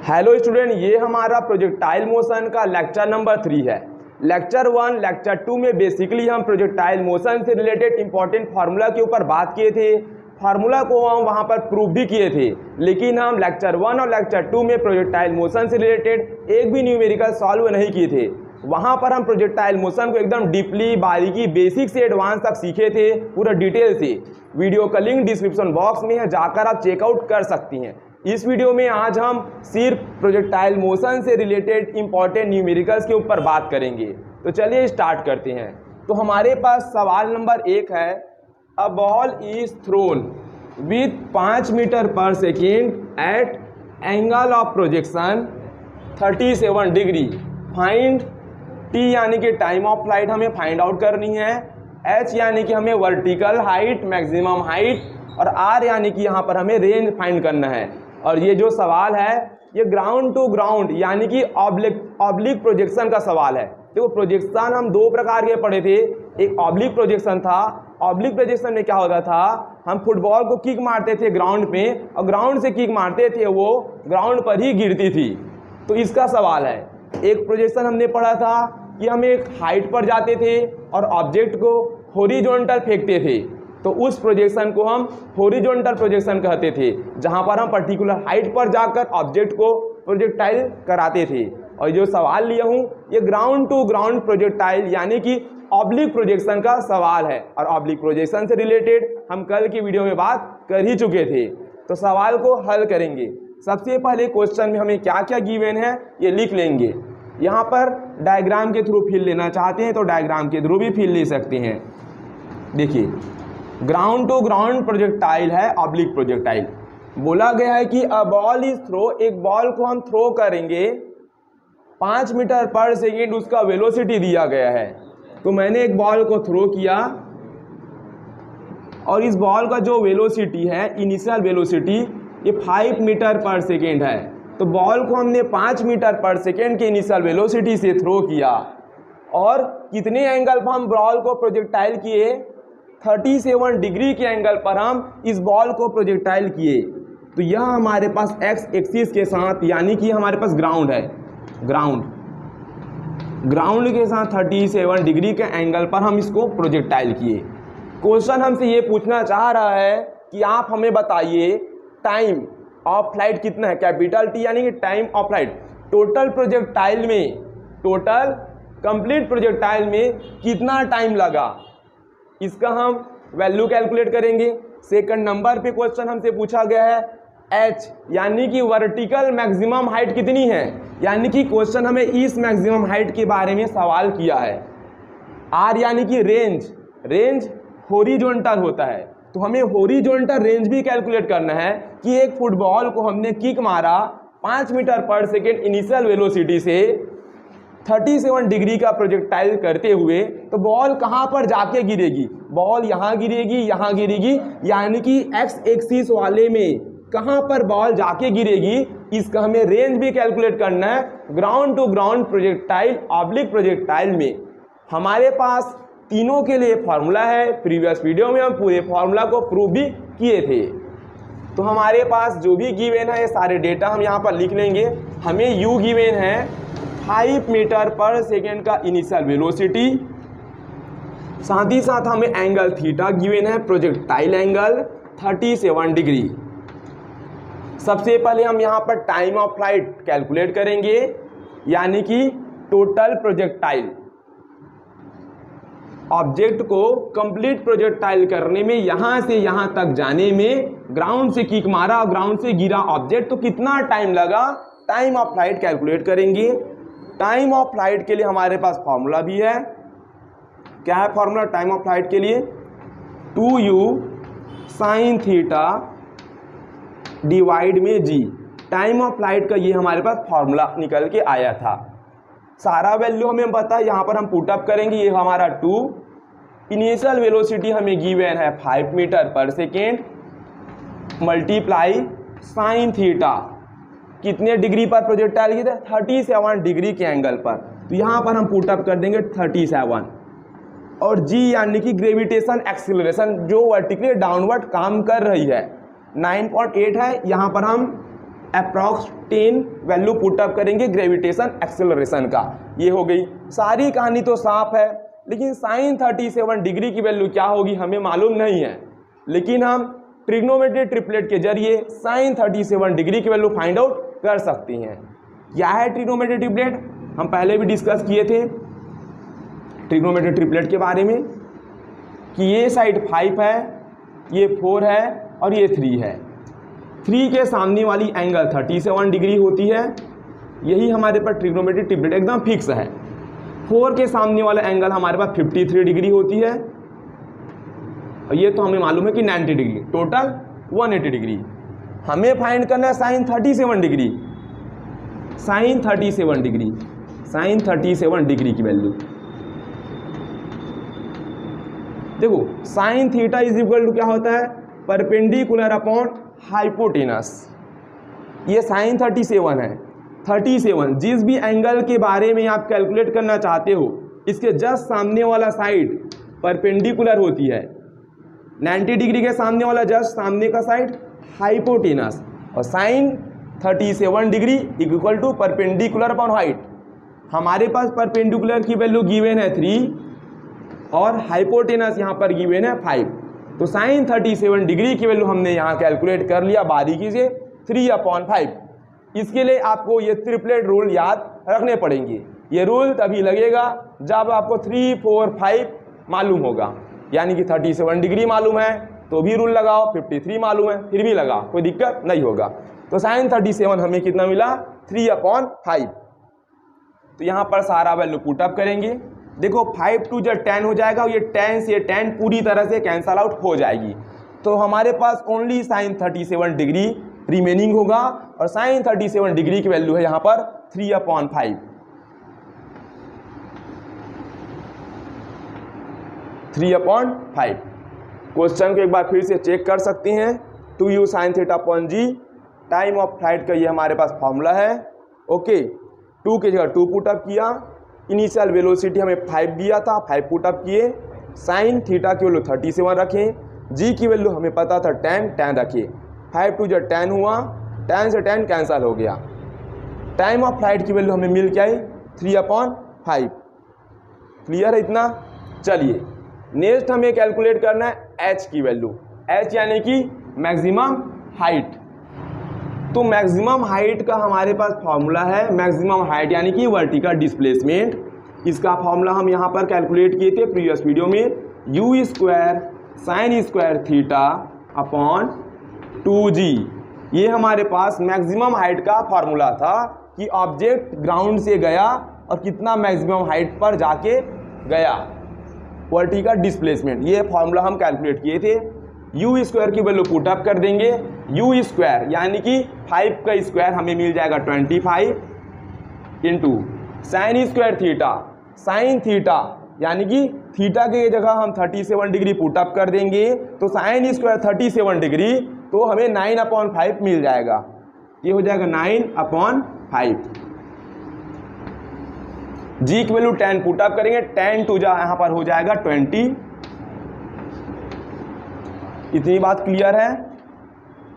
Hello student, ये हमारा projectile motion का लेक्चर नंबर 3 है। लेक्चर 1, लेक्चर 2 में बेसिकली हम प्रोजेक्टाइल मोशन से रिलेटेड इंपॉर्टेंट फार्मूला के ऊपर बात किए थे। फार्मूला को हम वहाँ पर प्रूव भी किए थे, लेकिन हम लेक्चर 1 और लेक्चर 2 में प्रोजेक्टाइल मोशन से रिलेटेड एक भी न्यूमेरिकल सॉल्व नहीं किए थे। वहाँ पर हम प्रोजेक्टाइल मोशन को एकदम डीपली, बारीकी, बेसिक से एडवांस तक सीखे थे, पूरा डिटेल से। वीडियो का लिंक डिस्क्रिप्शन बॉक्स में है, जाकर आप चेकआउट कर सकती हैं। इस वीडियो में आज हम सिर्फ प्रोजेक्टाइल मोशन से रिलेटेड इंपॉर्टेंट न्यूमेरिकल्स के ऊपर बात करेंगे। तो चलिए स्टार्ट करते हैं। तो हमारे पास सवाल नंबर 1 है, a ball is thrown with 5 metre per second at angle of projection 37 degree. Find T यानी कि टाइम ऑफ फ्लाइट हमें फाइंड आउट करनी है, एच यानी कि हमें वर्टिकल हाइट, मैक्सिमम हाइट, और आर यानी कि यहाँ पर हमें रेंज फाइंड करना है। और ये जो सवाल है ये ग्राउंड टू ग्राउंड यानी कि ऑब्लिक प्रोजेक्शन का सवाल है। देखो, प्रोजेक्शन हम दो प्रकार के पढ़े थे। एक ऑब्लिक प्रोजेक्शन था। ऑब्लिक प्रोजेक्शन में क्या होता था, हम फुटबॉल को किक मारते थे ग्राउंड पे, और ग्राउंड से किक मारते थे वो ग्राउंड पर ही गिरती थी। तो इसका सवाल है। एक प्रोजेक्शन हमने पढ़ा था कि हम एक हाइट पर जाते थे और ऑब्जेक्ट को हॉरिजॉन्टल फेंकते थे, तो उस प्रोजेक्शन को हम हॉरिजॉन्टल प्रोजेक्शन कहते थे, जहां पर हम पर्टिकुलर हाइट पर जाकर ऑब्जेक्ट को प्रोजेक्टाइल कराते थे। और जो सवाल लिया हूं ये ग्राउंड टू ग्राउंड प्रोजेक्टाइल यानी कि ऑब्लिक प्रोजेक्शन का सवाल है। और ऑब्लिक प्रोजेक्शन से रिलेटेड हम कल की वीडियो में बात कर ही चुके थे। तो सवाल को हल करेंगे। सबसे पहले क्वेश्चन में हमें क्या क्या गिवन है ये लिख लेंगे। यहाँ पर डायग्राम के थ्रू फिल लेना चाहते हैं तो डायग्राम के थ्रू भी फिल ले सकते हैं। देखिए, ग्राउंड टू ग्राउंड प्रोजेक्टाइल है ऑब्लिक प्रोजेक्टाइल। बोला गया है कि अ बॉल इज थ्रो, एक बॉल को हम थ्रो करेंगे 5 मीटर पर सेकेंड, उसका वेलोसिटी दिया गया है। तो मैंने एक बॉल को थ्रो किया और इस बॉल का जो वेलोसिटी है, इनिशियल वेलोसिटी, ये 5 मीटर पर सेकेंड है। तो बॉल को हमने 5 मीटर पर सेकेंड के इनिशियल वेलोसिटी से थ्रो किया और कितने एंगल पर हम बॉल को प्रोजेक्टाइल किए, 37 डिग्री के एंगल पर हम इस बॉल को प्रोजेक्टाइल किए। तो यह हमारे पास एक्स एक्सिस के साथ यानी कि हमारे पास ग्राउंड है, ग्राउंड के साथ 37 डिग्री के एंगल पर हम इसको प्रोजेक्टाइल किए। क्वेश्चन हमसे ये पूछना चाह रहा है कि आप हमें बताइए टाइम ऑफ फ्लाइट कितना है, कैपिटल टी यानी कि time of flight. Total projectile में, टोटल कंप्लीट प्रोजेक्टाइल में कितना टाइम लगा, इसका हम वैल्यू कैलकुलेट करेंगे। सेकंड नंबर पे क्वेश्चन हमसे पूछा गया है एच यानी कि वर्टिकल मैक्सिमम हाइट कितनी है, यानी कि क्वेश्चन हमें इस मैक्सिमम हाइट के बारे में सवाल किया है। आर यानी कि रेंज, रेंज हॉरिजॉन्टल होता है, तो हमें हॉरिजॉन्टल रेंज भी कैलकुलेट करना है कि एक फुटबॉल को हमने किक मारा 5 metre per second initial velocity से 37 डिग्री का प्रोजेक्टाइल करते हुए, तो बॉल कहाँ पर जाके गिरेगी, बॉल यहाँ गिरेगी, यहाँ गिरेगी, यानी कि एक्स एक्सिस वाले में कहाँ पर बॉल जाके गिरेगी, इसका हमें रेंज भी कैलकुलेट करना है ground to ground projectile oblique projectile में। हमारे पास तीनों के लिए फार्मूला है, प्रीवियस वीडियो में हम पूरे फार्मूला को प्रूव भी किए थे। तो हमारे पास जो भी गिवन है ये सारे डेटा हम यहाँ पर लिख लेंगे। हमें यू गिवन है 5 मीटर पर सेकेंड का इनिशियल वेलोसिटी, साथ ही साथ हमें एंगल थीटा गिवन है, प्रोजेक्टाइल एंगल 37 डिग्री। सबसे पहले हम यहाँ पर टाइम ऑफ फ्लाइट कैलकुलेट करेंगे, यानी कि टोटल प्रोजेक्टाइल, ऑब्जेक्ट को कंप्लीट प्रोजेक्टाइल करने में, यहाँ से यहाँ तक जाने में, ग्राउंड से किक मारा, ग्राउंड से गिरा ऑब्जेक्ट, तो कितना टाइम लगा, टाइम ऑफ फ्लाइट कैलकुलेट करेंगे। टाइम ऑफ फ्लाइट के लिए हमारे पास फॉर्मूला भी है। क्या है फॉर्मूला टाइम ऑफ फ्लाइट के लिए, 2u साइन थीटा डिवाइड में जी। टाइम ऑफ फ्लाइट का ये हमारे पास फॉर्मूला निकल के आया था। सारा वैल्यू हमें पता है, यहाँ पर हम पुटअप करेंगे। ये हमारा 2, इनिशियल वेलोसिटी हमें गिवन है 5 metre per second, multiply sine theta, कितने डिग्री पर प्रोजेक्टाइल किया था, 37 डिग्री के एंगल पर। तो यहाँ पर हम पुटअप कर देंगे 37, और जी यानी कि ग्रेविटेशन एक्सीलरेशन जो वर्टिकली डाउनवर्ड काम कर रही है 9.8 है, यहाँ पर हम अप्रॉक्स 10 वैल्यू पुटअप करेंगे ग्रेविटेशन एक्सेलरेशन का। ये हो गई सारी कहानी, तो साफ है। लेकिन साइन 37 डिग्री की वैल्यू क्या होगी हमें मालूम नहीं है, लेकिन हम ट्रिग्नोमेट्रिक ट्रिपलेट के जरिए साइन 37 डिग्री की वैल्यू फाइंड आउट कर सकते हैं। क्या है ट्रिग्नोमेट्रिक ट्रिपलेट, हम पहले भी डिस्कस किए थे ट्रिग्नोमेट्रिक ट्रिपलेट के बारे में कि ये साइड 5 है, ये 4 है और ये 3 है। 3 के सामने वाली एंगल 37 डिग्री होती है, यही हमारे पास ट्रिग्नोमेट्रिक ट्रिपलेट एकदम फिक्स है। 4 के सामने वाला एंगल हमारे पास 53 डिग्री होती है, और ये तो हमें मालूम है कि 90 डिग्री, टोटल 180 डिग्री। हमें फाइंड करना है sine 37 degree, sine 37 degree, sine 37 degree की वैल्यू। देखो sine theta is equal to क्या होता है, परपेंडिकुलर अपॉन हाइपोटेनस। ये साइन 37 है। 37 जिस भी एंगल के बारे में आप कैलकुलेट करना चाहते हो, इसके जस्ट सामने वाला साइड परपेंडिकुलर होती है। 90 डिग्री के सामने वाला जस्ट सामने का साइड हाइपोटेनस, और sine 37 degree equal to perpendicular upon height. हमारे पास परपेंडिकुलर की वैल्यू गिवन है 3 और हाइपोटेनस यहाँ पर गिवन है 5। तो साइन 37 डिग्री की वैल्यू हमने यहाँ कैलकुलेट कर लिया बारीकी से 3/5। इसके लिए आपको ये ट्रिपलेट रूल याद रखने पड़ेंगे। ये रूल तभी लगेगा जब आपको 3, 4, 5 मालूम होगा, यानी कि 37 डिग्री मालूम है तो भी रूल लगाओ, 53 मालूम है फिर भी लगाओ, कोई दिक्कत नहीं होगा। तो साइन 37 हमें कितना मिला, 3/5। तो यहाँ पर सारा वैल्यू पुटअप करेंगे। देखो 5 2 जब 10 हो जाएगा, ये 10 से 10 पूरी तरह से कैंसल आउट हो जाएगी। तो हमारे पास ओनली साइन 37 डिग्री रिमेनिंग होगा, और साइन 37 डिग्री की वैल्यू है यहाँ पर 3/5। 3/5 क्वेश्चन को एक बार फिर से चेक कर सकते हैं। 2u sin theta upon g, time of flight का ये हमारे पास फॉर्मूला है। ओके, 2 की जगह 2 पुटअप किया, इनिशियल वेलोसिटी हमें 5 दिया था, 5 पुटअप किए, साइन थीटा की वैल्यू 37 रखें, जी की वैल्यू हमें पता था 10 रखिए। 5 2 जब 10 हुआ, 10 से 10 कैंसल हो गया। टाइम ऑफ फ्लाइट की वैल्यू हमें मिल के आई 3/5। क्लियर है इतना। चलिए नेक्स्ट हमें कैलकुलेट करना है एच की वैल्यू। एच यानी कि मैक्सिमम हाइट। तो मैक्सिमम हाइट का हमारे पास फॉर्मूला है, मैक्सिमम हाइट यानी कि वर्टिकल डिस्प्लेसमेंट। इसका फॉर्मूला हम यहाँ पर कैलकुलेट किए थे प्रीवियस वीडियो में, u² sign square theta upon 2g। ये हमारे पास मैक्सिमम हाइट का फॉर्मूला था कि ऑब्जेक्ट ग्राउंड से गया और कितना मैक्सिमम हाइट पर जाके गया, वर्टिकल डिस्प्लेसमेंट। ये फॉर्मूला हम कैलकुलेट किए थे। u² की वैल्यू पुटअप कर देंगे, u² यानी कि 5 का स्क्वायर हमें मिल जाएगा 25 into sign square theta, sine theta यानी कि थीटा के जगह हम 37 डिग्री पुटअप कर देंगे, तो साइन स्क्वायर 37 डिग्री तो हमें 9/5 मिल जाएगा। ये हो जाएगा 9/5। जी की वैल्यू 10 पुटअप करेंगे, 10 2 यहाँ पर हो जाएगा 20। इतनी बात क्लियर है।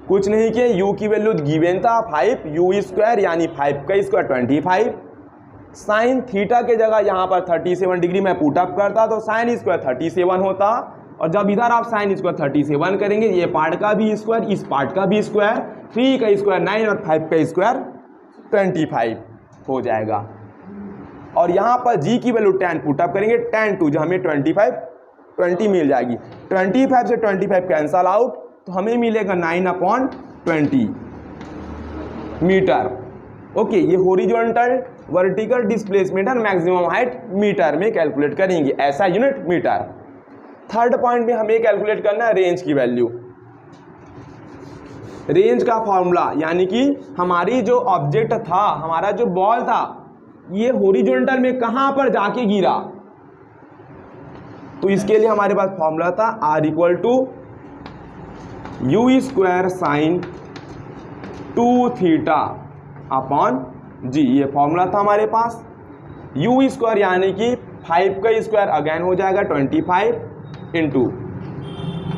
कुछ नहीं किए, u की वैल्यू गिवन था 5, u² यानी 5 का स्क्वायर 25। साइन थीटा के जगह यहाँ पर 37 डिग्री में पुटअप करता तो साइन स्क्वायर 37 होता, और जब इधर आप साइन स्क्वायर 37 करेंगे, ये पार्ट का भी स्क्वायर इस पार्ट का भी स्क्वायर, 3 का स्क्वायर 9 और 5 का स्क्वायर 25 हो जाएगा। और यहाँ पर जी की वैल्यू 10 पुटअप करेंगे, 10 2 जो हमें 20 मिल जाएगी। 25 से 25 कैंसल आउट तो हमें मिलेगा 9/20 मीटर। ओके, ये हॉरिजॉन्टल वर्टिकल डिस्प्लेसमेंट और मैक्सिमम हाइट मीटर में कैलकुलेट करेंगे, ऐसा यूनिट मीटर। थर्ड पॉइंट में हमें कैलकुलेट करना है रेंज की वैल्यू। रेंज का फॉर्मूला यानी कि हमारी जो ऑब्जेक्ट था, हमारा जो बॉल था, ये हॉरिजॉन्टल में कहां पर जाके गिरा, तो इसके लिए हमारे पास फॉर्मूला था R = u² sine 2 theta upon g. ये फॉर्मूला था हमारे पास। u² यानी कि 5 का स्क्वायर अगेन हो जाएगा 25 into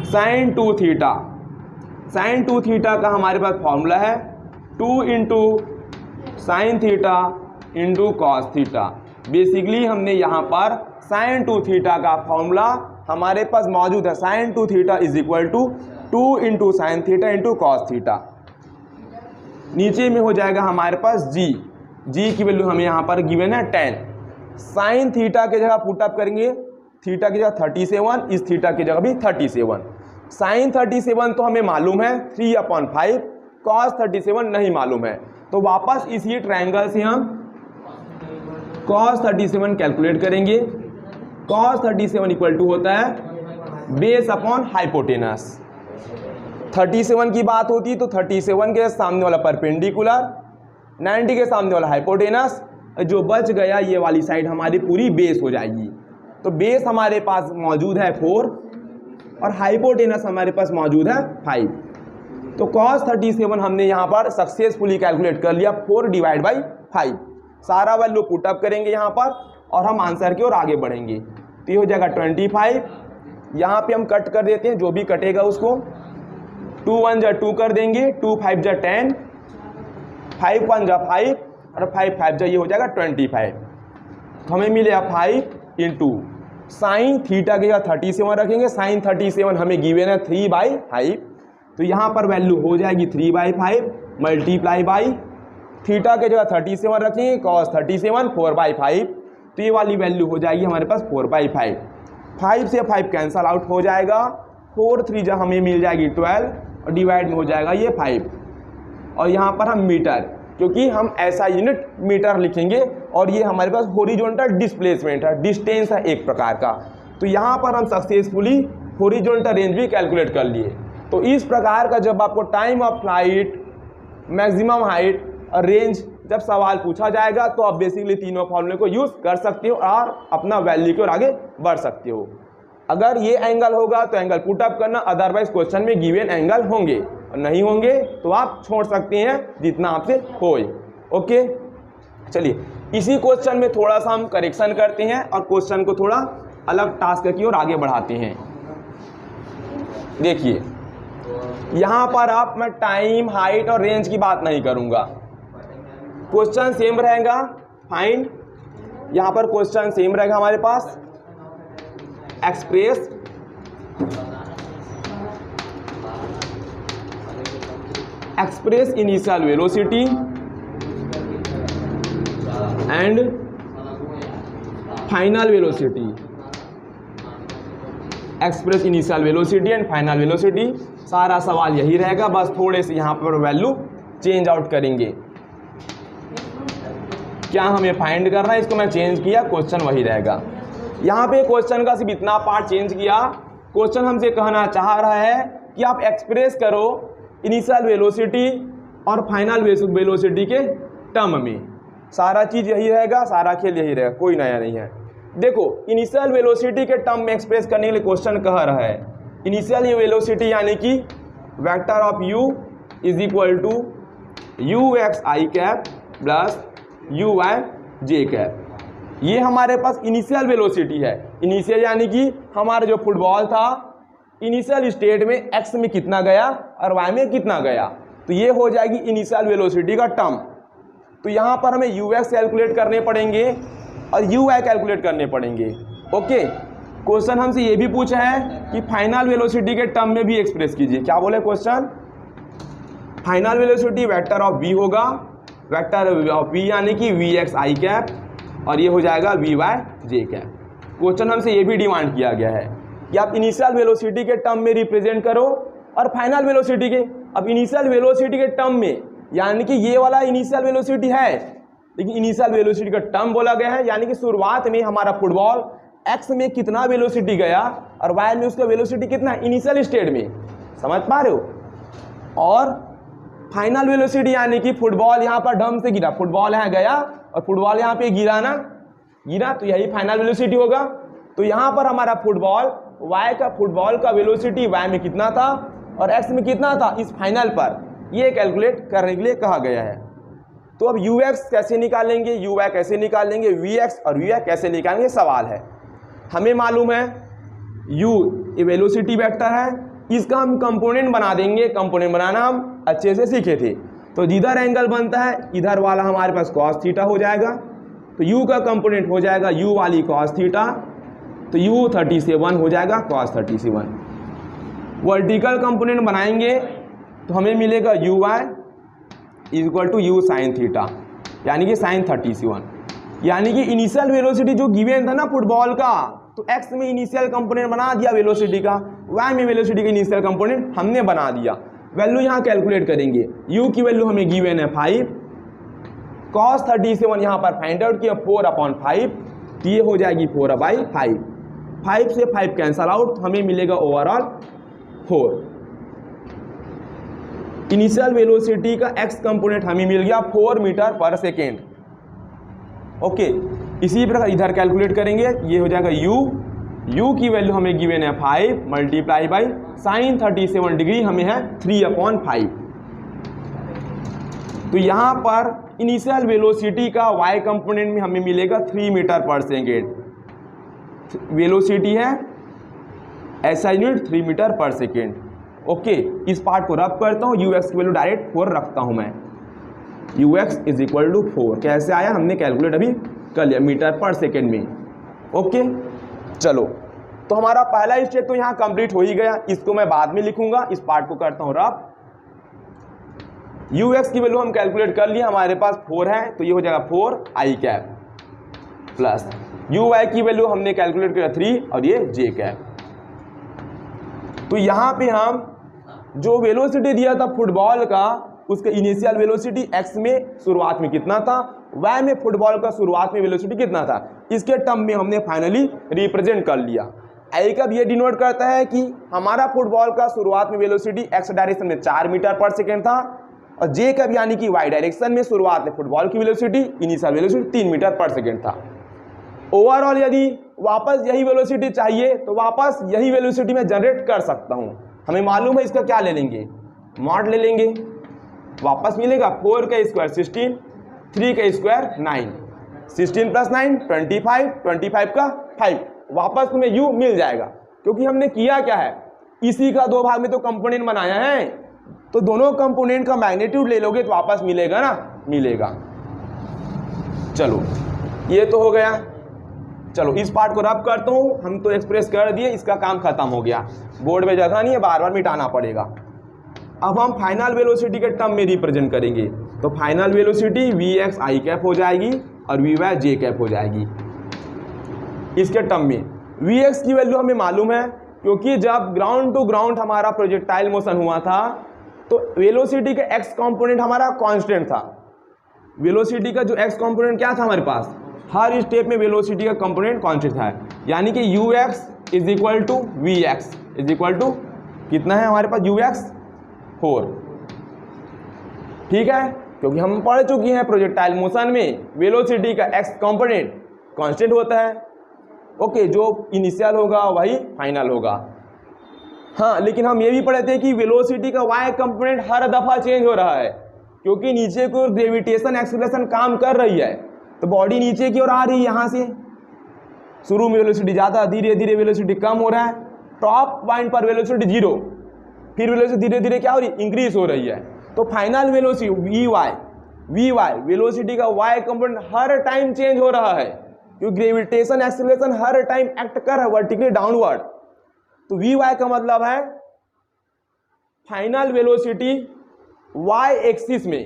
sine 2 theta. Sine 2 theta का हमारे पास फॉर्मूला है 2 into sine theta into cos theta. Basically हमने यहाँ पर साइन 2 थीटा का फॉर्मूला हमारे पास मौजूद है। Sine 2 theta is equal to 2 into sine theta into cos theta. नीचे में हो जाएगा हमारे पास जी की वैल्यू हमें यहाँ पर गिवन है 10। साइन थीटा की जगह पुटअप करेंगे, थीटा की जगह 37, इस थीटा की जगह भी 37। साइन 37 तो हमें मालूम है 3/5, कॉस 37 नहीं मालूम है, तो वापस इसी ट्रायंगल से हम कॉस 37 कैलकुलेट करेंगे। कॉस 37 इक्वल टू होता है बेस अपॉन हाइपोटेनस। 37 की बात होती तो 37 के सामने वाला परपेंडिकुलर, 90 के सामने वाला हाइपोटेनस, जो बच गया ये वाली साइड हमारी पूरी बेस हो जाएगी। तो बेस हमारे पास मौजूद है 4 और हाइपोटेनस हमारे पास मौजूद है 5। तो cos 37 हमने यहाँ पर सक्सेसफुली कैलकुलेट कर लिया 4/5। सारा वैल्यू पुटअप करेंगे यहाँ पर और हम आंसर की ओर आगे बढ़ेंगे। तो ये हो जाएगा 25। यहाँ पे हम कट कर देते हैं, जो भी कटेगा उसको 2 1 जा 2 कर देंगे, 2 5 जा 10, 5 1 जा 5 और 5 5 जा ये हो जाएगा 25। तो हमें मिलेगा 5 इंटू साइन थीटा के जगह 37 रखेंगे। साइन 37 हमें गिवन है 3/5, तो यहाँ पर वैल्यू हो जाएगी 3/5 मल्टीप्लाई बाई थीटा के जगह 37 रखेंगे, कॉस 37 4/5, तो ये वाली वैल्यू हो जाएगी हमारे पास 4/5। 5 से 5 कैंसल आउट हो जाएगा, 4 3 जा हमें मिल जाएगी 12 और डिवाइड में हो जाएगा ये 5। और यहाँ पर हम मीटर, क्योंकि हम ऐसा यूनिट मीटर लिखेंगे और ये हमारे पास हॉरिजॉन्टल डिस्प्लेसमेंट है, डिस्टेंस है एक प्रकार का। तो यहाँ पर हम सक्सेसफुली हॉरिजॉन्टल रेंज भी कैलकुलेट कर लिए। तो इस प्रकार का जब आपको time of flight, maximum height और रेंज जब सवाल पूछा जाएगा तो आप बेसिकली तीनों फॉर्मूले को यूज़ कर सकते हो और अपना वैल्यू की ओर आगे बढ़ सकते हो। अगर ये एंगल होगा तो एंगल पुटअप करना, अदरवाइज क्वेश्चन में गिवन एंगल होंगे और नहीं होंगे तो आप छोड़ सकते हैं जितना आपसे होए। ओके, चलिए इसी क्वेश्चन में थोड़ा सा हम करेक्शन करते हैं और क्वेश्चन को थोड़ा अलग टास्क की ओर आगे बढ़ाते हैं। देखिए यहाँ पर आप मैं टाइम, हाइट और रेंज की बात नहीं करूँगा, क्वेश्चन सेम रहेगा। फाइंड, यहाँ पर क्वेश्चन सेम रहेगा हमारे पास। Express initial velocity and final velocity. Express initial velocity and final velocity, सारा सवाल यही रहेगा, बस थोड़े से यहाँ पर वैल्यू चेंज आउट करेंगे। क्या हमें फाइंड करना है, इसको मैं चेंज किया, क्वेश्चन वही रहेगा। यहाँ पे क्वेश्चन का सिर्फ इतना पार्ट चेंज किया। क्वेश्चन हमसे कहना चाह रहा है कि आप एक्सप्रेस करो इनिशियल वेलोसिटी और फाइनल वेलोसिटी के टर्म में। सारा चीज़ यही रहेगा, सारा खेल यही रहेगा, कोई नया नहीं है। देखो इनिशियल वेलोसिटी के टर्म में एक्सप्रेस करने के लिए क्वेश्चन कह रहा है इनिशियल वेलोसिटी यानी कि vector of u is equal to ux(i) plus uy(j). ये हमारे पास इनिशियल वेलोसिटी है। इनिशियल यानी कि हमारा जो फुटबॉल था इनिशियल स्टेट में x में कितना गया और y में कितना गया, तो ये हो जाएगी इनिशियल वेलोसिटी का टर्म। तो यहाँ पर हमें ux कैलकुलेट करने पड़ेंगे और uy कैलकुलेट करने पड़ेंगे। ओके, क्वेश्चन हमसे ये भी पूछा है कि फाइनल वेलोसिटी के टर्म में भी एक्सप्रेस कीजिए। क्या बोले question, final velocity vector of v होगा, वेक्टर ऑफ v यानी कि vx(i) और ये हो जाएगा vy(j). क्वेश्चन हमसे ये भी डिमांड किया गया है कि आप इनिशियल वेलोसिटी के टर्म में रिप्रेजेंट करो और फाइनल वेलोसिटी के। अब इनिशियल वेलोसिटी के टर्म में यानी कि ये वाला इनिशियल वेलोसिटी है, लेकिन इनिशियल वेलोसिटी का टर्म बोला गया है, यानी कि शुरुआत में हमारा फुटबॉल x में कितना वेलोसिटी गया और y में उसका वेलोसिटी कितना इनिशियल स्टेट में, समझ पा रहे हो। और फाइनल वेलोसिटी यानी कि फुटबॉल यहाँ पर ढंग से गिरा, फुटबॉल यहाँ गया और फुटबॉल यहाँ पे गिरा ना, गिरा तो यही फाइनल वेलोसिटी होगा। तो यहाँ पर हमारा फुटबॉल का वेलोसिटी y में कितना था और x में कितना था इस फाइनल पर, ये कैलकुलेट करने के लिए कहा गया है। तो अब ux कैसे निकालेंगे, uy कैसे निकालेंगे, vx और vy कैसे निकालेंगे सवाल है। हमें मालूम है u ये वेलोसिटी वेक्टर है, इसका हम कंपोनेंट बना देंगे। कंपोनेंट बनाना हम अच्छे से सीखे थे। तो जिधर एंगल बनता है इधर वाला हमारे पास cos थीटा हो जाएगा, तो u का कंपोनेंट हो जाएगा u वाली cos थीटा, तो u 37 हो जाएगा cos 37। वर्टिकल कंपोनेंट बनाएंगे तो हमें मिलेगा uy equal to u sin theta, यानी कि sin 37। यानी कि इनिशियल वेलोसिटी जो गिवन था ना फुटबॉल का, तो x में इनिशियल कंपोनेंट बना दिया वेलोसिटी का, y में वेलोसिटी का इनिशियल कंपोनेंट हमने बना दिया। वैल्यू यहाँ कैलकुलेट करेंगे, u की वैल्यू हमें गिवन है 5, cos 37 यहाँ पर फाइंड आउट किया 4/5, तो ये हो जाएगी 4/5, 5 से 5 कैंसल आउट, हमें मिलेगा ओवरऑल 4। इनिशियल वेलोसिटी का x कंपोनेंट हमें मिल गया 4 मीटर पर सेकेंड। ओके, इसी प्रकार इधर कैलकुलेट करेंगे, ये हो जाएगा u की वैल्यू हमें गिवन है 5 मल्टीप्लाई बाई साइन 37 डिग्री हमें है 3/5। तो यहाँ पर इनिशियल वेलोसिटी का y कंपोनेंट में हमें मिलेगा 3 मीटर पर सेकेंड। वेलोसिटी है SI unit 3 metre per second. Okay, इस पार्ट को रब करता हूँ, ux की वैल्यू डायरेक्ट 4 रखता हूँ मैं, ux इज इक्वल टू 4। कैसे आया हमने कैलकुलेट अभी कर लिया मीटर पर सेकेंड में। ओके, चलो, तो हमारा पहला स्टेप तो यहाँ कंप्लीट हो ही गया, इसको मैं बाद में लिखूंगा। इस पार्ट को करता हूँ रब। ux की वैल्यू हम कैलकुलेट कर लिए, हमारे पास 4 है, तो ये हो जाएगा 4i कैप प्लस uy की वैल्यू हमने कैलकुलेट किया 3 और ये j कैप। तो यहाँ पे हम जो वेलोसिटी दिया था फुटबॉल का, उसका इनिशियल वेलोसिटी x में शुरुआत में कितना था, y में फुटबॉल का शुरुआत में वेलोसिटी कितना था, इसके टर्म में हमने फाइनली रिप्रेजेंट कर लिया। आई कब ये डिनोट करता है कि हमारा फुटबॉल का शुरुआत में वेलोसिटी x डायरेक्शन में 4 मीटर पर सेकेंड था, और j कब यानी कि y डायरेक्शन में शुरुआत में फुटबॉल की velocity initial velocity 3 metre per second था। ओवरऑल यदि वापस यही वेलोसिटी चाहिए तो वापस यही वेलोसिटी में जनरेट कर सकता हूँ। हमें मालूम है इसका क्या ले लेंगे, मॉड ले लेंगे, वापस मिलेगा 4 का स्क्वायर 16, 3 का स्क्वायर 9, 16 प्लस 9 25, 25 का 5, वापस तुम्हें u मिल जाएगा। क्योंकि हमने किया क्या है, इसी का 2 भाग में तो कंपोनेंट बनाया है, तो दोनों कंपोनेंट का मैग्नीट्यूड ले लोगे तो वापस मिलेगा ना, मिलेगा। चलो, ये तो हो गया। चलो, इस पार्ट को रब करता हूँ, हम तो एक्सप्रेस कर दिए, इसका काम खत्म हो गया, बोर्ड में जगह नहीं है, बार बार मिटाना पड़ेगा। अब हम फाइनल वेलोसिटी के टर्म में रिप्रेजेंट करेंगे, तो final velocity Vx i cap हो जाएगी और Vy j कैप हो जाएगी। इसके टर्म में Vx की वैल्यू हमें मालूम है, क्योंकि जब ग्राउंड टू ग्राउंड हमारा प्रोजेक्टाइल मोशन हुआ था तो वेलोसिटी का x कंपोनेंट हमारा कांस्टेंट था। वेलोसिटी का जो x कंपोनेंट क्या था हमारे पास, हर स्टेप में वेलोसिटी का कंपोनेंट कांस्टेंट था, यानी कि ux is equal to Vx is equal to कितना है हमारे पास, ux 4। ठीक है, क्योंकि हम पढ़ चुके हैं प्रोजेक्टाइल मोशन में वेलोसिटी का x कंपोनेंट कांस्टेंट होता है। ओके, जो इनिशियल होगा वही फाइनल होगा। हाँ, लेकिन हम ये भी पढ़े थे कि वेलोसिटी का y कंपोनेंट हर दफ़ा चेंज हो रहा है, क्योंकि नीचे को ग्रेविटेशन एक्सीलरेशन काम कर रही है, तो बॉडी नीचे की ओर आ रही है। यहाँ से शुरू में वेलोसिटी ज़्यादा, धीरे धीरे वेलोसिटी कम हो रहा है, टॉप पॉइंट पर वेलोसिटी 0, फिर वेलोसिटी धीरे धीरे क्या हो रही है, इंक्रीज हो रही है। तो फाइनल वेलोसिटी Vy वेलोसिटी का y कंपोनेंट हर टाइम चेंज हो रहा है, क्योंकि ग्रेविटेशन एक्सीलरेशन हर टाइम एक्ट कर रहा है वर्टिकली डाउनवर्ड। तो Vy का मतलब है फाइनल वेलोसिटी y एक्सिस में।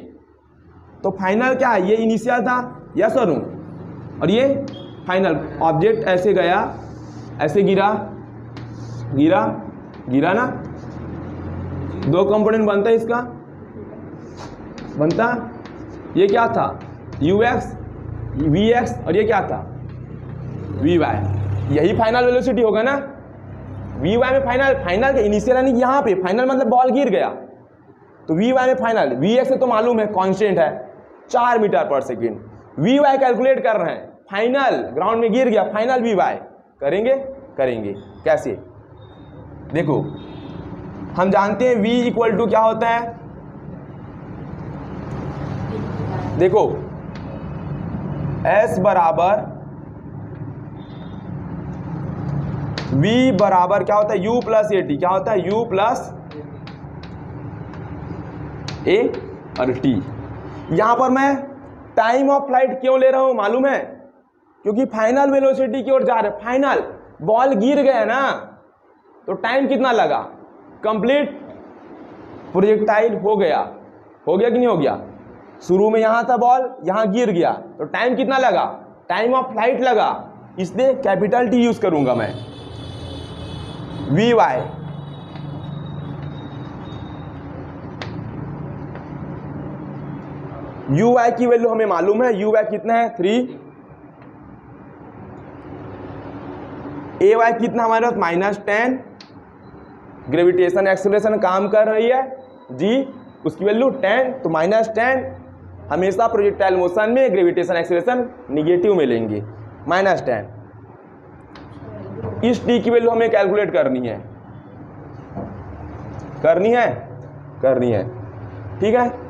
तो फाइनल क्या है, ये इनिशियल था, यस और नो, और ये फाइनल। ऑब्जेक्ट ऐसे गया, ऐसे गिरा, गिरा गिरा ना, 2 कंपोनेंट बनता है इसका, बनता, ये क्या था ux Vx और ये क्या था Vy, यही फाइनल वेलोसिटी होगा ना। Vy में फाइनल के इनिशियल यानी यहाँ पे फाइनल मतलब बॉल गिर गया, तो Vy में फाइनल, Vx से तो मालूम है कांस्टेंट है 4 metre per second. Vy calculate कर रहे हैं, फाइनल ग्राउंड में गिर गया, फाइनल Vy करेंगे कैसे, देखो हम जानते हैं V इक्वल टू क्या होता है, देखो S बराबर V बराबर क्या होता है, U प्लस AT, क्या होता है U प्लस A और टी। यहाँ पर मैं टाइम ऑफ फ्लाइट क्यों ले रहा हूँ मालूम है? क्योंकि फाइनल वेलोसिटी की ओर जा रहे, फाइनल बॉल गिर गया ना, तो टाइम कितना लगा? कंप्लीट प्रोजेक्टाइल हो गया कि नहीं हो गया? शुरू में यहाँ था बॉल, यहाँ गिर गया, तो टाइम कितना लगा? टाइम ऑफ फ्लाइट लगा, इसलिए कैपिटल टी यूज करूंगा मैं। वी वाई यू वाई की वैल्यू हमें मालूम है, यू वाई कितना है 3, ए वाई कितना हमारे पास -10, ग्रेविटेशन एक्सेलरेशन काम कर रही है जी, उसकी वैल्यू 10, तो -10 हमेशा प्रोजेक्टाइल मोशन में ग्रेविटेशन एक्सेलरेशन निगेटिव में लेंगे, -10। इस टी की वैल्यू हमें कैलकुलेट करनी है, ठीक है।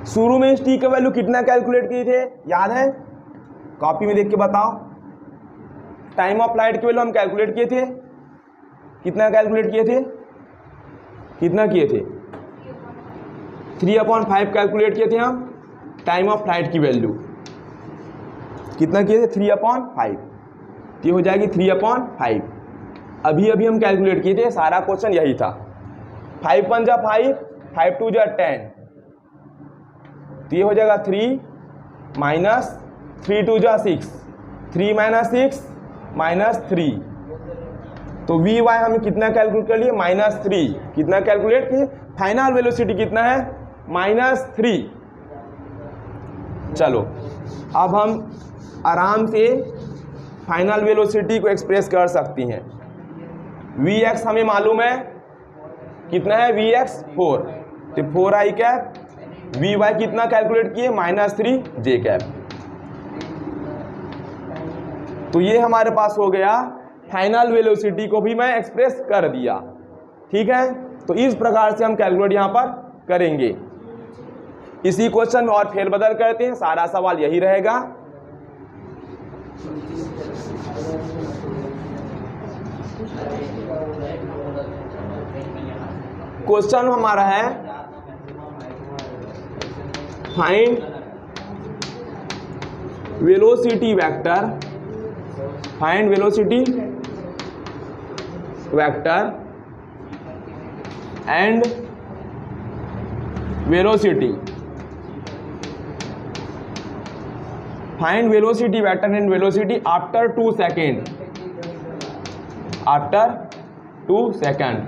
शुरू में इस टी का वैल्यू कितना कैलकुलेट किए थे, याद है? कॉपी में देख के बताओ। टाइम ऑफ फ्लाइट की वैल्यू हम कैलकुलेट किए थे, कितना कैलकुलेट किए थे? 3/5 कैलकुलेट किए थे हम टाइम ऑफ फ्लाइट की वैल्यू। कितना किए थे? 3/5, ये हो जाएगी 3/5। अभी हम कैलकुलेट किए थे, सारा क्वेश्चन यही था। 5 × 1 = 5, 5 × 2 = 10, तो ये हो जाएगा 3 - 3 × 2 = 6, 3 - 6 - 3, तो वी वाई हमें कितना कैलकुलेट कर लिए? -3। कितना कैलकुलेट किए? फाइनल वेलोसिटी कितना है? -3। चलो अब हम आराम से फाइनल वेलोसिटी को एक्सप्रेस कर सकती हैं। Vx हमें मालूम है कितना है? Vx 4, तो 4i कैप। Vy कितना कैलकुलेट किए? -3j cap. तो ये हमारे पास हो गया, फाइनल वेलोसिटी को भी मैं एक्सप्रेस कर दिया, ठीक है। तो इस प्रकार से हम कैलकुलेट यहाँ पर करेंगे। इसी क्वेश्चन में और फेरबदल करते हैं, सारा सवाल यही रहेगा। क्वेश्चन हमारा है find velocity vector and velocity. Find velocity vector and velocity after 2 second,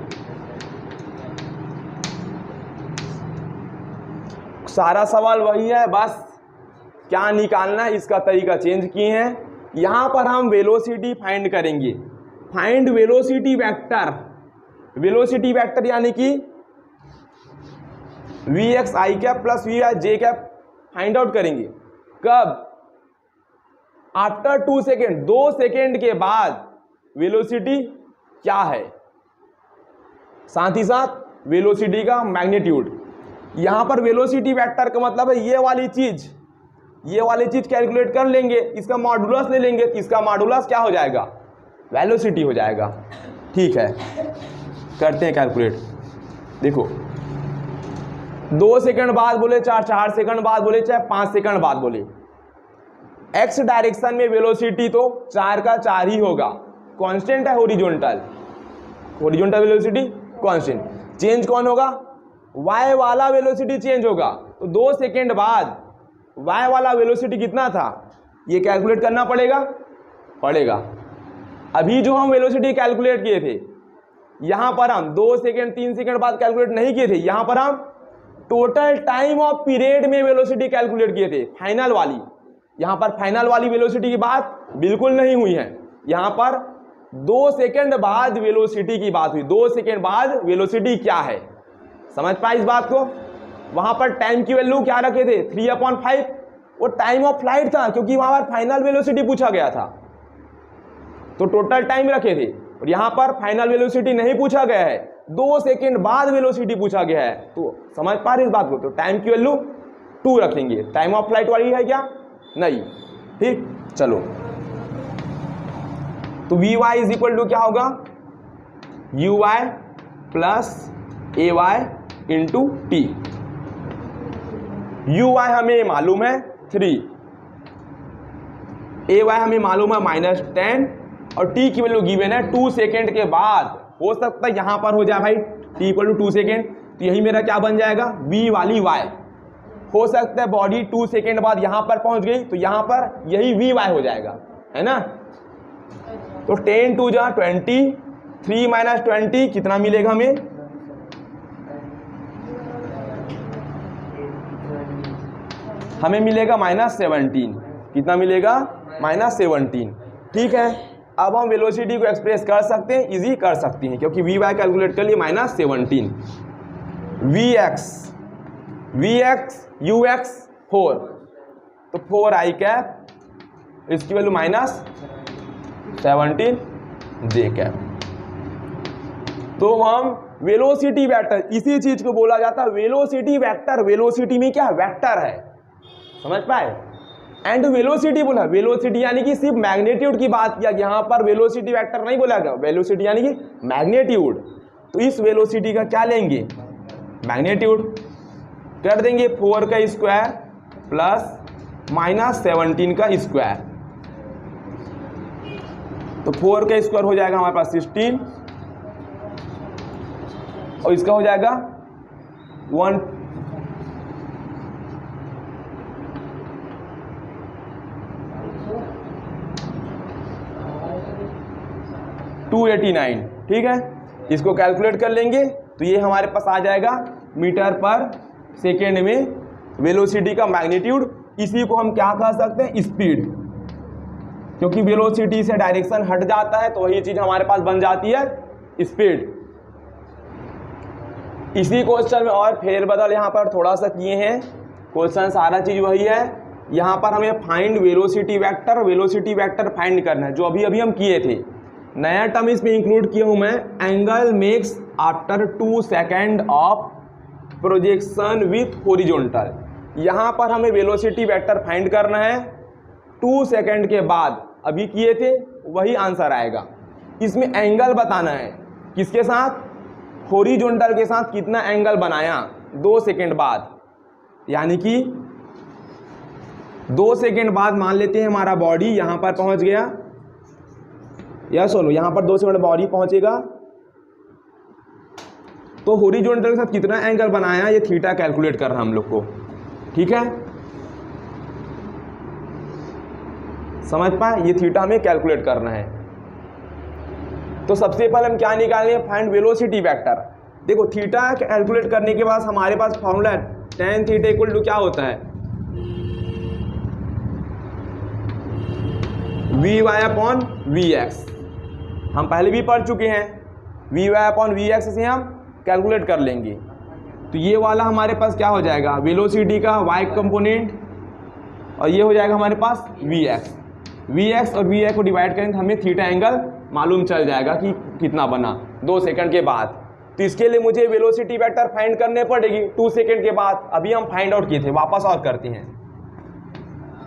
सारा सवाल वही है, बस क्या निकालना है इसका तरीका चेंज किए हैं। यहां पर हम वेलोसिटी फाइंड करेंगे। फाइंड वेलोसिटी वेक्टर यानी कि Vx i cap plus Vy j cap find out करेंगे। कब? आफ्टर 2 सेकेंड, 2 सेकेंड के बाद वेलोसिटी क्या है, साथ ही साथ वेलोसिटी का मैग्नीट्यूड। यहां पर वेलोसिटी वेक्टर का मतलब है ये वाली चीज कैलकुलेट कर लेंगे, इसका मॉडुलस ले लेंगे, इसका मॉडुलस क्या हो जाएगा? वेलोसिटी हो जाएगा, ठीक है। करते हैं कैलकुलेट। देखो 2 सेकंड बाद बोले, 4 सेकंड बाद बोले, चाहे 5 सेकंड बाद बोले, एक्स डायरेक्शन में वेलोसिटी तो 4 का 4 ही होगा, कांस्टेंट है हॉरिजॉन्टल वेलोसिटी कांस्टेंट। चेंज कौन होगा? वाई वाला वेलोसिटी चेंज होगा। तो 2 सेकंड बाद वाई वाला वेलोसिटी कितना था, ये कैलकुलेट करना पड़ेगा। अभी जो हम वेलोसिटी कैलकुलेट किए थे, यहां पर हम 2 सेकंड 3 सेकंड बाद कैलकुलेट नहीं किए थे, यहां पर हम टोटल टाइम ऑफ पीरियड में वेलोसिटी कैलकुलेट किए थे, फाइनल वाली। यहां पर फाइनल वाली वेलोसिटी की बात बिल्कुल नहीं हुई है, यहां पर 2 सेकंड बाद वेलोसिटी की बात हुई। 2 सेकंड बाद वेलोसिटी क्या है, समझ पाए इस बात को? वहां पर टाइम की वैल्यू क्या रखे थे? 3/5, वो टाइम ऑफ फ्लाइट था, क्योंकि वहां पर फाइनल वेलोसिटी पूछा गया था, तो टोटल टाइम रखे थे। और यहां पर फाइनल वेलोसिटी नहीं पूछा गया है, 2 सेकंड बाद वेलोसिटी पूछा गया है, तो समझ पा रहे इस बात को? तो टाइम की वैल्यू 2 रखेंगे। टाइम ऑफ फ्लाइट वाली है क्या? नहीं, ठीक। चलो, तो Vy इज इक्वल टू क्या होगा? Uy plus Ay into T. U Y हमें मालूम है 3, ए वाई हमें मालूम है -10 और टी की वैल्यू गिवन है 2 सेकेंड के बाद। हो सकता है यहां पर हो जाए भाई टी इक्वल टू 2 सेकेंड, तो यही मेरा क्या बन जाएगा वी वाली वाई। हो सकता है बॉडी 2 सेकेंड बाद यहां पर पहुंच गई तो यहां पर यही वी वाई हो जाएगा, है ना। तो 10 2 जा 20, 3 - 20 कितना मिलेगा हमें, हमें मिलेगा -17। कितना मिलेगा -17। ठीक है, अब हम वेलोसिटी को एक्सप्रेस कर सकते हैं, इजी कर सकते हैं, क्योंकि वी वाई कैलकुलेट कर लिए -17। वी एक्स यू एक्स 4, तो 4i कैप, इसकी वैल्यू -17 जे कैप। तो हम वेलोसिटी वेक्टर, इसी चीज को बोला जाता है वेलोसिटी वेक्टर। वेलोसिटी में क्या वेक्टर है, समझ पाए। एंड वेलोसिटी बोला, वेलोसिटी यानी कि सिर्फ मैग्नीट्यूड की बात किया, यहाँ पर वेलोसिटी वेक्टर नहीं बोला गया, वेलोसिटी यानी कि मैग्नीट्यूड। तो इस वेलोसिटी का क्या लेंगे, मैग्नीट्यूड कर देंगे 4 का स्क्वायर प्लस -17 का स्क्वायर। तो 4 का स्क्वायर हो जाएगा हमारे पास 16 और इसका हो जाएगा 289। ठीक है, इसको कैलकुलेट कर लेंगे तो ये हमारे पास आ जाएगा मीटर पर सेकेंड में वेलोसिटी का मैग्नीट्यूड। इसी को हम क्या कह सकते हैं, स्पीड, क्योंकि वेलोसिटी से डायरेक्शन हट जाता है तो वही चीज हमारे पास बन जाती है स्पीड। इसी क्वेश्चन में और फेरबदल यहाँ पर थोड़ा सा किए हैं, क्वेश्चन सारा चीज वही है। यहाँ पर हमें फाइंड वेलोसिटी वेक्टर फाइंड करना है, जो अभी अभी हम किए थे। नया टर्म इसमें इंक्लूड किया हूं मैं, angle makes after 2 second of projection with horizontal. यहाँ पर हमें वेलोसिटी वेक्टर फाइंड करना है 2 सेकेंड के बाद, अभी किए थे वही आंसर आएगा। इसमें एंगल बताना है, किसके साथ, हॉरिजॉन्टल के साथ कितना एंगल बनाया 2 सेकेंड बाद। यानी कि 2 सेकेंड बाद मान लेते हैं हमारा बॉडी यहाँ पर पहुँच गया, या सुनो यहाँ पर 2 सेकेंड बॉडी पहुँचेगा तो हॉरिजॉन्टल के साथ कितना एंगल बनाया, ये थीटा कैलकुलेट करना हम लोग को। ठीक है, समझ पाए, ये थीटा हमें कैलकुलेट करना है। तो सबसे पहले हम क्या निकालेंगे, फाइंड वेलोसिटी वेक्टर। देखो थीटा कैलकुलेट करने के बाद हमारे पास फॉर्मूला है tan थीटा इक्वल टू क्या होता है, Vy/Vx। हम पहले भी पढ़ चुके हैं, Vy/Vx से हम कैलकुलेट कर लेंगे। तो ये वाला हमारे पास क्या हो जाएगा, वेलोसिटी का y कंपोनेंट, और ये हो जाएगा हमारे पास Vx और Vy को डिवाइड करेंगे तो हमें थीटा एंगल मालूम चल जाएगा कि कितना बना 2 सेकंड के बाद। तो इसके लिए मुझे वेलोसिटी वेक्टर फाइंड करने पड़ेगी 2 सेकंड के बाद। अभी हम फाइंड आउट किए थे, वापस और करते हैं।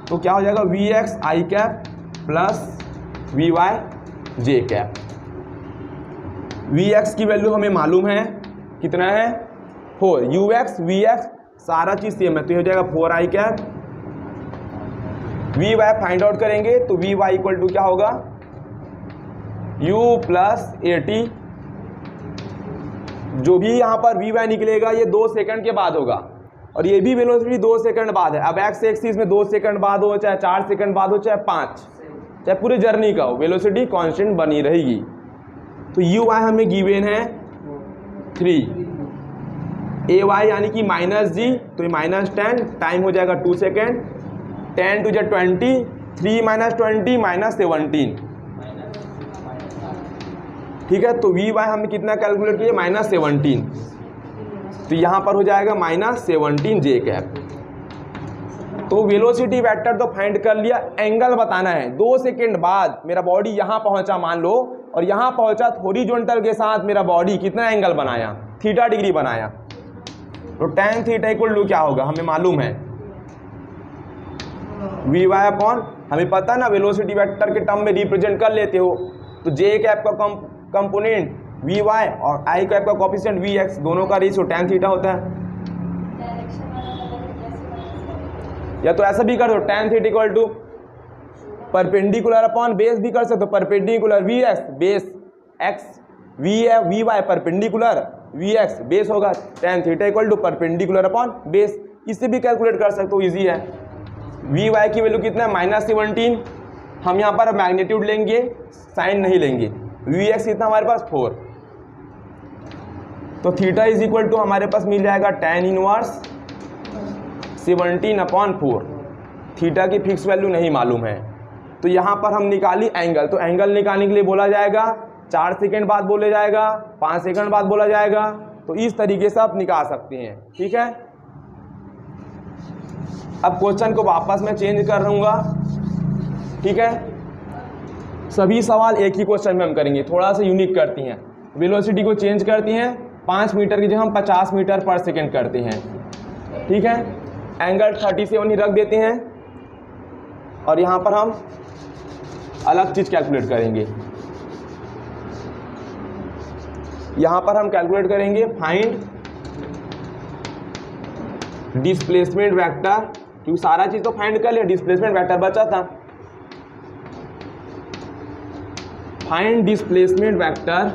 तो क्या हो जाएगा, Vx i cap plus Vy j cap. Vx की वैल्यू हमें मालूम है, कितना है 4, Ux Vx सारा चीज सेम है, तो ये हो जाएगा 4i cap. Vy find out करेंगे तो Vy इक्वल टू क्या होगा, u प्लस AT। जो भी यहाँ पर Vy निकलेगा ये 2 सेकंड के बाद होगा, और ये भी वेलोसिटी 2 सेकंड बाद है। अब एक्स एक्सिस में 2 सेकंड बाद हो, चाहे 4 सेकंड बाद हो, चाहे 5, चाहे पूरी जर्नी का हो, वेलोसिटी कांस्टेंट बनी रहेगी। तो Uy हमें गिवन है 3, Ay यानी कि -g, तो ये -10, टाइम हो जाएगा 2 सेकेंड, 10 टू 20, 3 - 20 -17। ठीक है, तो Vy हमने कितना कैलकुलेट किया, -17। तो यहाँ पर हो जाएगा -17 j कैप। तो वेलोसिटी वेक्टर तो फाइंड कर लिया, एंगल बताना है 2 सेकेंड बाद मेरा बॉडी यहाँ पहुँचा मान लो, और यहाँ पहुँचा हॉरिजॉन्टल के साथ मेरा बॉडी कितना एंगल बनाया, थीटा डिग्री बनाया। तो tan थीटा इक्वल टू क्या होगा, हमें मालूम है Vy अपॉन, हमें पता है ना वेलोसिटी वेक्टर के टर्म में रिप्रेजेंट कर लेते हो, तो j कैप का कंपोनेंट Vy और i कैप का कोएफिशिएंट Vx, दोनों का रेशियो tan थीटा होता है। या तो ऐसा भी कर दो tan theta equal to perpendicular upon base भी कर सकते हो, perpendicular V X base X V है V Y perpendicular V X base होगा tan theta equal to perpendicular upon base, इससे भी कैलकुलेट कर सकते हो, ईजी है। वी वाई की वैल्यू कितना है -17, हम यहाँ पर मैग्नीट्यूड लेंगे साइन नहीं लेंगे। वी एक्स कितना हमारे पास 4, तो थीटा इज इक्वल टू हमारे पास मिल जाएगा tan इनवर्स 17/4। थीटा की फिक्स वैल्यू नहीं मालूम है, तो यहाँ पर हम निकाली एंगल, तो एंगल निकालने के लिए बोला जाएगा 4 सेकंड बाद बोला जाएगा, 5 सेकंड बाद बोला जाएगा, तो इस तरीके से आप निकाल सकते हैं, ठीक है। अब क्वेश्चन को वापस मैं चेंज कर दूंगा, ठीक है। सभी सवाल एक ही क्वेश्चन में हम करेंगे, थोड़ा सा यूनिक करती हैं, वेलोसिटी को चेंज करती हैं, 5 मीटर की जगह हम 50 मीटर पर सेकंड करते हैं, ठीक है। एंगल 37 ही रख देते हैं और यहाँ पर हम अलग चीज़ कैलकुलेट करेंगे। यहाँ पर हम कैलकुलेट करेंगे फाइंड डिस्प्लेसमेंट वेक्टर, क्योंकि सारा चीज़ तो फाइंड कर लिया, डिस्प्लेसमेंट वेक्टर बचा था। Find displacement vector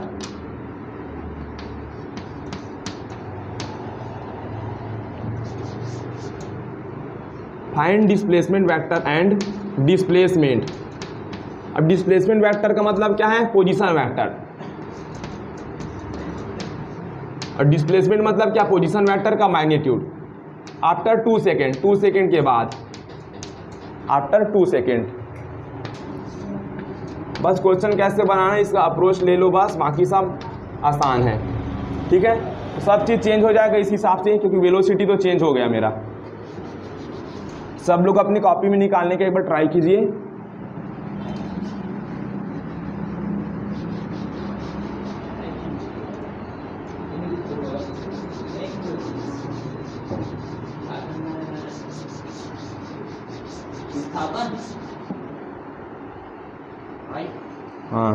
find displacement vector and displacement. अब डिस्प्लेसमेंट वेक्टर का मतलब क्या है? Position vector. और डिस्प्लेसमेंट मतलब क्या? पोजीशन वेक्टर का मैग्नीट्यूड आफ्टर 2 सेकेंड, 2 सेकेंड के बाद, आफ्टर 2 सेकेंड। बस क्वेश्चन कैसे बनाना है इसका अप्रोच ले लो, बस बाकी सब आसान है, ठीक है। तो सब चीज़ चेंज हो जाएगा इस हिसाब से, क्योंकि वेलोसिटी तो चेंज हो गया मेरा। सब लोग अपनी कॉपी में निकालने का एक बार ट्राई कीजिए। हाँ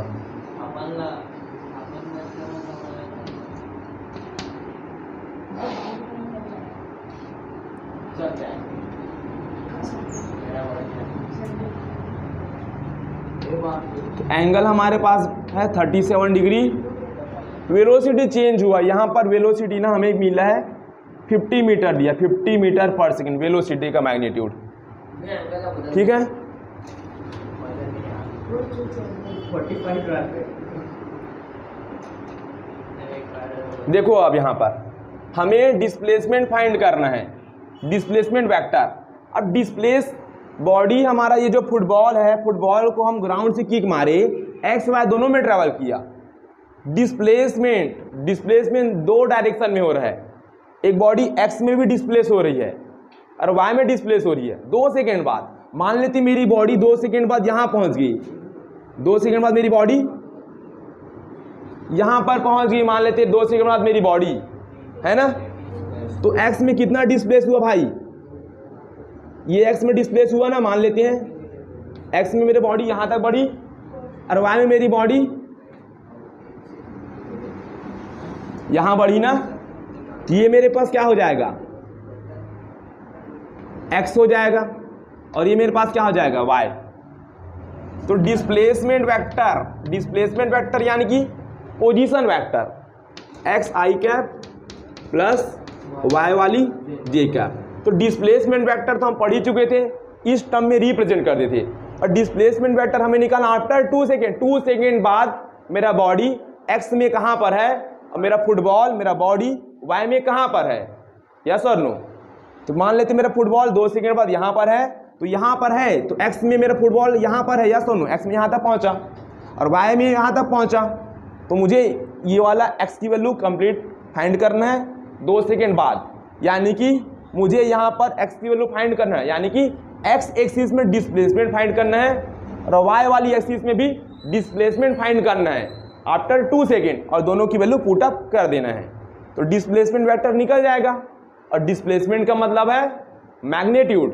तो एंगल हमारे पास है 37 डिग्री। वेलोसिटी चेंज हुआ, यहाँ पर वेलोसिटी ना हमें मिला है 50 मीटर दिया, 50 मीटर पर सेकंड वेलोसिटी का मैग्नीट्यूड, ठीक है। देखो अब यहाँ पर हमें डिस्प्लेसमेंट फाइंड करना है, डिस्प्लेसमेंट वेक्टर। अब डिस्प्लेस बॉडी हमारा ये जो फुटबॉल है, फुटबॉल को हम ग्राउंड से किक मारे, एक्स वाई दोनों में ट्रैवल किया। डिस्प्लेसमेंट 2 डायरेक्शन में हो रहा है, एक बॉडी एक्स में भी डिस्प्लेस हो रही है और वाई में डिस्प्लेस हो रही है। 2 सेकेंड बाद मान लेते मेरी बॉडी 2 सेकेंड बाद यहाँ पहुँच गई, 2 सेकेंड बाद मेरी बॉडी यहाँ पर पहुँच गई, मान लेते 2 सेकेंड बाद मेरी बॉडी है ना। तो एक्स में कितना डिस्प्लेस हुआ भाई? ये एक्स में डिस्प्लेस हुआ ना, मान लेते हैं एक्स में मेरी बॉडी यहाँ तक बढ़ी और वाई में मेरी बॉडी यहाँ बढ़ी ना। तो ये मेरे पास क्या हो जाएगा? एक्स हो जाएगा और ये मेरे पास क्या हो जाएगा? वाई। तो डिस्प्लेसमेंट वेक्टर यानी कि पोजीशन वेक्टर एक्स आई कैप प्लस वाई वाली जे कैप। तो डिस्प्लेसमेंट वेक्टर तो हम पढ़ ही चुके थे, इस टर्म में रिप्रेजेंट कर देते। और डिस्प्लेसमेंट वेक्टर हमें निकालना आफ्टर 2 सेकेंड, 2 सेकेंड बाद मेरा बॉडी एक्स में कहाँ पर है और मेरा फुटबॉल, मेरा बॉडी वाई में कहाँ पर है, यस और नो। तो मान लेते मेरा फुटबॉल 2 सेकेंड बाद यहाँ पर है, तो यहाँ पर है तो एक्स में मेरा फुटबॉल यहाँ पर है, यस और नो। एक्स में यहाँ तक पहुँचा और वाई में यहाँ तक पहुँचा, तो मुझे ये वाला एक्स की वैल्यू कंप्लीट फाइंड करना है 2 सेकेंड बाद, यानी कि मुझे यहाँ पर एक्स की वैल्यू फाइंड करना है, यानी कि एक्स एक्सिस में डिस्प्लेसमेंट फाइंड करना है और वाई वाली एक्सिस में भी डिस्प्लेसमेंट फाइंड करना है आफ्टर 2 सेकेंड, और दोनों की वैल्यू पुट अप कर देना है। तो डिस्प्लेसमेंट वेक्टर निकल जाएगा और डिस्प्लेसमेंट का मतलब है मैग्नीट्यूड,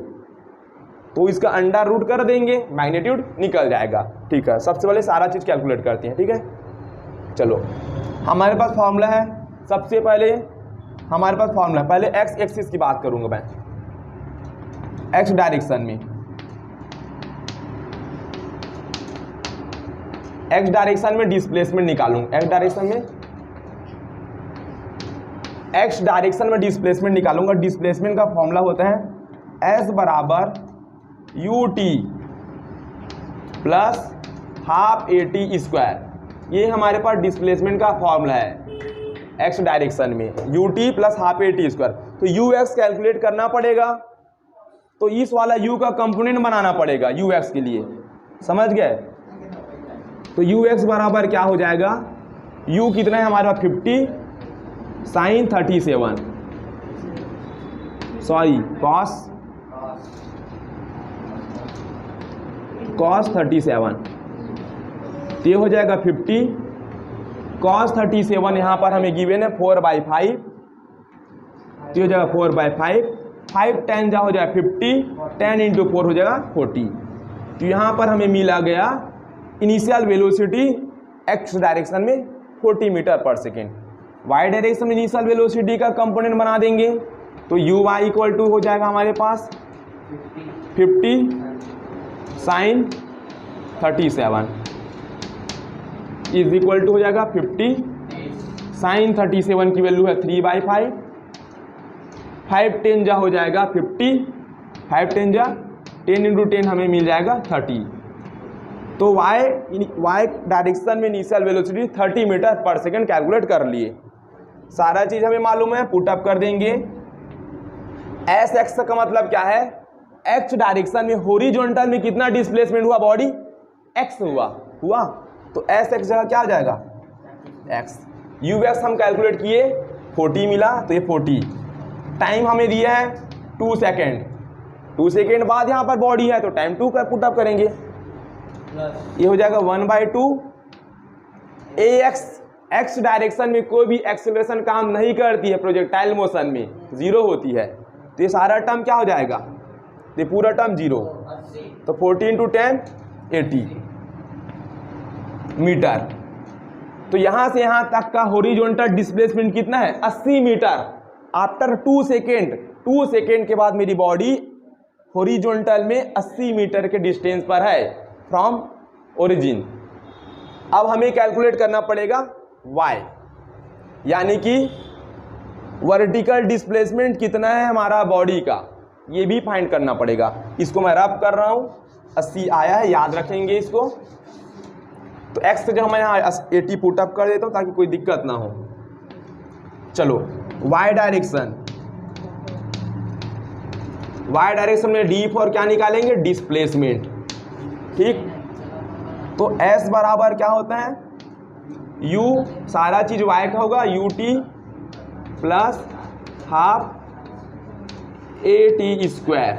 तो इसका अंडर रूट कर देंगे, मैग्नीट्यूड निकल जाएगा, ठीक है। सबसे पहले सारा चीज़ कैलकुलेट करते हैं, ठीक है। चलो हमारे पास फॉर्मूला है, सबसे पहले हमारे पास फॉर्मूला, पहले एक्स एक्सिस की बात करूंगा मैं। एक्स डायरेक्शन में, एक्स डायरेक्शन में डिस्प्लेसमेंट निकालूंगा, एक्स डायरेक्शन में डिस्प्लेसमेंट निकालूंगा। डिस्प्लेसमेंट का फॉर्मूला होता है एस बराबर you T plus half A T square. ये हमारे पास डिस्प्लेसमेंट का फॉर्मूला है एक्स डायरेक्शन में, you T plus half A T square. तो यू एक्स कैलकुलेट करना पड़ेगा, तो इस वाला u का कंपोनेंट बनाना पड़ेगा यू एक्स के लिए, समझ गए। तो यू एक्स बराबर क्या हो जाएगा, u कितना है हमारे पास 50 साइन 37, सॉरी कॉस 37, तो ये हो जाएगा 50 कॉस 37। यहाँ पर हमें गिवन है 4/5, तो हो जाएगा 4/5, 5 10 जा हो जाएगा 50, 10 × 4 हो जाएगा 40। तो यहाँ पर हमें मिला गया इनिशियल वेलोसिटी एक्स डायरेक्शन में 40 metre per second. Y direction में इनिशियल वेलोसिटी का कंपोनेंट बना देंगे, तो यू वाई इक्वल टू हो जाएगा हमारे पास 50 साइन 37 इज इक्वल टू हो जाएगा 50 साइन 37 की वैल्यू है 3/5, 5 10 जा हो जाएगा 50, 5 10 जा 10 × 10 हमें मिल जाएगा 30। तो वाई डायरेक्शन में initial velocity 30 metre per second calculate कर लिए। सारा चीज़ हमें मालूम है, पुटअप कर देंगे। एस एक्स का मतलब क्या है, एक्स डायरेक्शन में हॉरिजॉन्टल में कितना डिस्प्लेसमेंट हुआ, बॉडी एक्स हुआ, तो एस एक्स जगह क्या हो जाएगा एक्स। यू एक्स हम कैलकुलेट किए 40 मिला, तो ये 40। टाइम हमें दिया है 2 सेकेंड, 2 सेकेंड बाद यहाँ पर बॉडी है तो टाइम 2 का पुटअप करेंगे, ये हो जाएगा 1/2 एक्स डायरेक्शन में कोई भी एक्सेलरेशन काम नहीं करती है, प्रोजेक्टाइल मोशन में 0 होती है। तो ये सारा टर्म क्या हो जाएगा, ये पूरा टर्म 0, तो 40 × 10 80 मीटर। तो यहाँ से यहाँ तक का हॉरिजॉन्टल डिस्प्लेसमेंट कितना है 80 मीटर। आफ्टर 2 सेकेंड के बाद मेरी बॉडी हॉरिजॉन्टल में 80 मीटर के डिस्टेंस पर है फ्रॉम ओरिजिन। अब हमें कैलकुलेट करना पड़ेगा y, यानी कि वर्टिकल डिस्प्लेसमेंट कितना है हमारा बॉडी का, ये भी फाइंड करना पड़ेगा। इसको मैं रब कर रहा हूँ, 80 आया है, याद रखेंगे इसको। तो x से जो मैं यहाँ 80 पुटअप कर देता हूँ ताकि कोई दिक्कत ना हो। चलो y डायरेक्शन में डी फॉर क्या निकालेंगे, डिस्प्लेसमेंट, ठीक। तो s बराबर क्या होता है, u सारा चीज y का होगा, U T plus half A T square.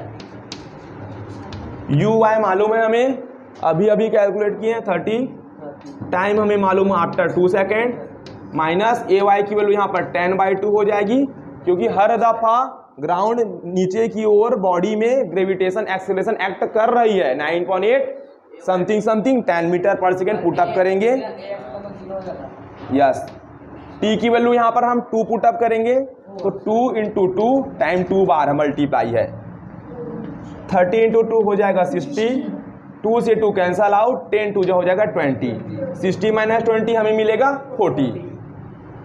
U Y मालूम है हमें, अभी कैलकुलेट किए हैं 30, टाइम हमें मालूम है आफ्टर 2 सेकेंड, माइनस ए वाई की वैल्यू यहाँ पर 10/2 हो जाएगी, क्योंकि हर दफ़ा ग्राउंड नीचे की ओर बॉडी में ग्रेविटेशन एक्सेलरेशन एक्ट कर रही है। 9.8 something 10 metre per second put up करेंगे। यस, टी की वैल्यू यहाँ पर हम 2 पुटअप करेंगे, तो 2 × 2 टाइम 2 बार मल्टीप्लाई है, 30 × 2 हो जाएगा 60, 2 से 2 कैंसल आउट, 10 2 जो हो जाएगा 20, 60 - 20 हमें मिलेगा 40,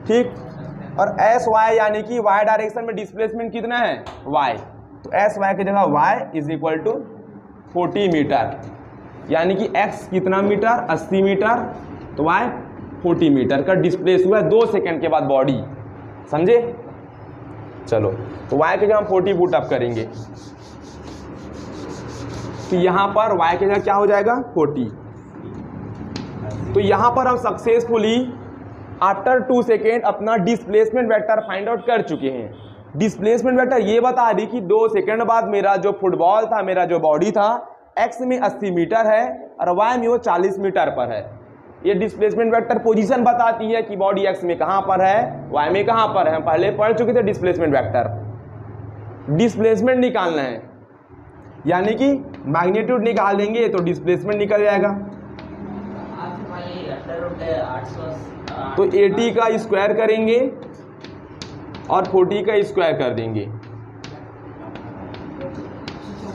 ठीक। और एस वाई यानी कि वाई डायरेक्शन में डिस्प्लेसमेंट कितना है वाई, तो एस वाई की जगह Y is equal to 40 metre, यानी कि एक्स कितना मीटर 80 मीटर, तो वाई 40 मीटर का डिस्प्लेस हुआ है 2 सेकेंड के बाद बॉडी, समझे। चलो तो वाई की जगह हम 40 पुटअप करेंगे, तो यहाँ पर y की जगह क्या हो जाएगा 40। तो यहाँ पर हम सक्सेसफुली आफ्टर 2 सेकेंड अपना डिस्प्लेसमेंट वेक्टर फाइंड आउट कर चुके हैं। डिस्प्लेसमेंट वेक्टर ये बता दी कि 2 सेकेंड बाद मेरा जो फुटबॉल था, मेरा जो बॉडी था, x में 80 मीटर है और y में वो 40 मीटर पर है। ये डिस्प्लेसमेंट वेक्टर पोजीशन बताती है कि बॉडी x में कहाँ पर है, y में कहाँ पर है। हम पहले पढ़ चुके थे डिस्प्लेसमेंट वेक्टर। डिस्प्लेसमेंट निकालना है, यानी कि मैग्नीट्यूड निकाल देंगे तो डिस्प्लेसमेंट निकल जाएगा। तो 80 का स्क्वायर करेंगे और 40 का स्क्वायर कर देंगे,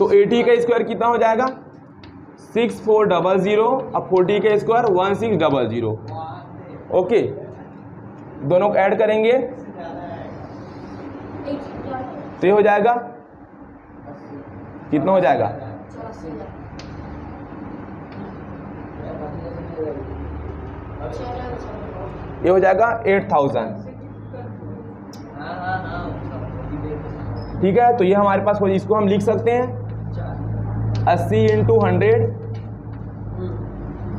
तो 80 का स्क्वायर कितना हो जाएगा 6400, अब 40 का स्क्वायर 1600। ओके, दोनों को ऐड करेंगे तो ये हो जाएगा कितना हो जाएगा, ये हो जाएगा 8000। ठीक है, तो ये हमारे पास इसको हम लिख सकते हैं 80 × 100,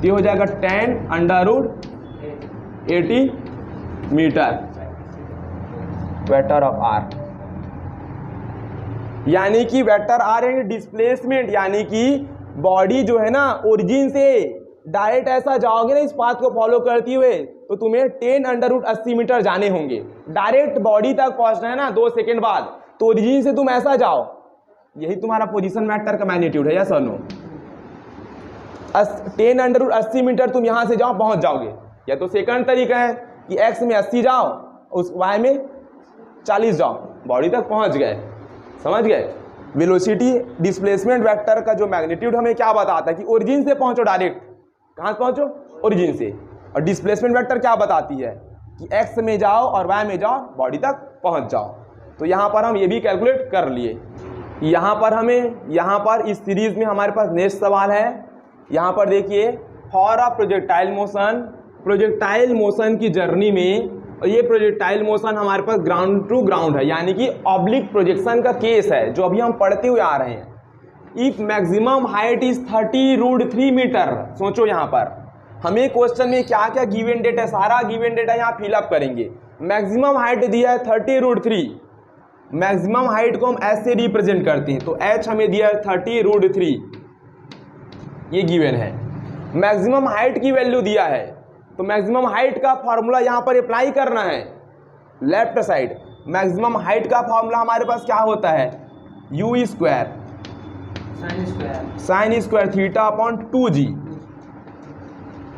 ये हो जाएगा 10√80 मीटर वेक्टर ऑफ आर। यानी कि वेक्टर आर है डिस्प्लेसमेंट, यानी कि बॉडी जो है ना ओरिजिन से डायरेक्ट ऐसा जाओगे ना इस पाथ को फॉलो करती हुए तो तुम्हें 10√80 मीटर जाने होंगे। डायरेक्ट बॉडी तक पहुंचना है ना 2 सेकेंड बाद, तो ओरिजिन से तुम ऐसा जाओ, यही तुम्हारा पोजीशन वेक्टर का मैग्नीट्यूड है। यस और नो? 10√80 मीटर तुम यहां से जाओ पहुंच जाओगे। या तो सेकंड तरीका है कि एक्स में 80 जाओ, उस वाई में 40 जाओ, बॉडी तक पहुंच गए। समझ गए? वेलोसिटी डिस्प्लेसमेंट वेक्टर का जो मैग्नीट्यूड हमें क्या बताता है कि ओरिजिन से पहुंचो, डायरेक्ट कहां पहुंचो, ओरिजिन से। और डिस्प्लेसमेंट वेक्टर क्या बताती है कि एक्स में जाओ और वाई में जाओ, बॉडी तक पहुंच जाओ। तो यहां पर हम ये भी कैलकुलेट कर लिए। यहां पर इस सीरीज में हमारे पास नेक्स्ट सवाल है। यहां पर देखिए, फॉर अ प्रोजेक्टाइल मोशन की जर्नी में, और ये प्रोजेक्टाइल मोशन हमारे पास ग्राउंड टू ग्राउंड है, यानी कि ऑब्लिक प्रोजेक्शन का केस है जो अभी हम पढ़ते हुए आ रहे हैं। If maximum height is 30√3 metre. सोचो यहाँ पर हमें क्वेश्चन में क्या क्या गिवन डेटा है, सारा गिवन डेटा यहाँ फिलअप करेंगे। मैक्सिमम हाइट दिया है 30√3, मैक्सिमम हाइट को हम एच से रिप्रेजेंट करते हैं, तो एच हमें दिया है 30√3, ये गिवन है। मैक्सिमम हाइट की वैल्यू दिया है, तो मैक्सिमम हाइट का फॉर्मूला यहाँ पर अप्लाई करना है। लेफ्ट साइड मैक्सिमम हाइट का फॉर्मूला हमारे पास क्या होता है, u² sin square theta upon 2g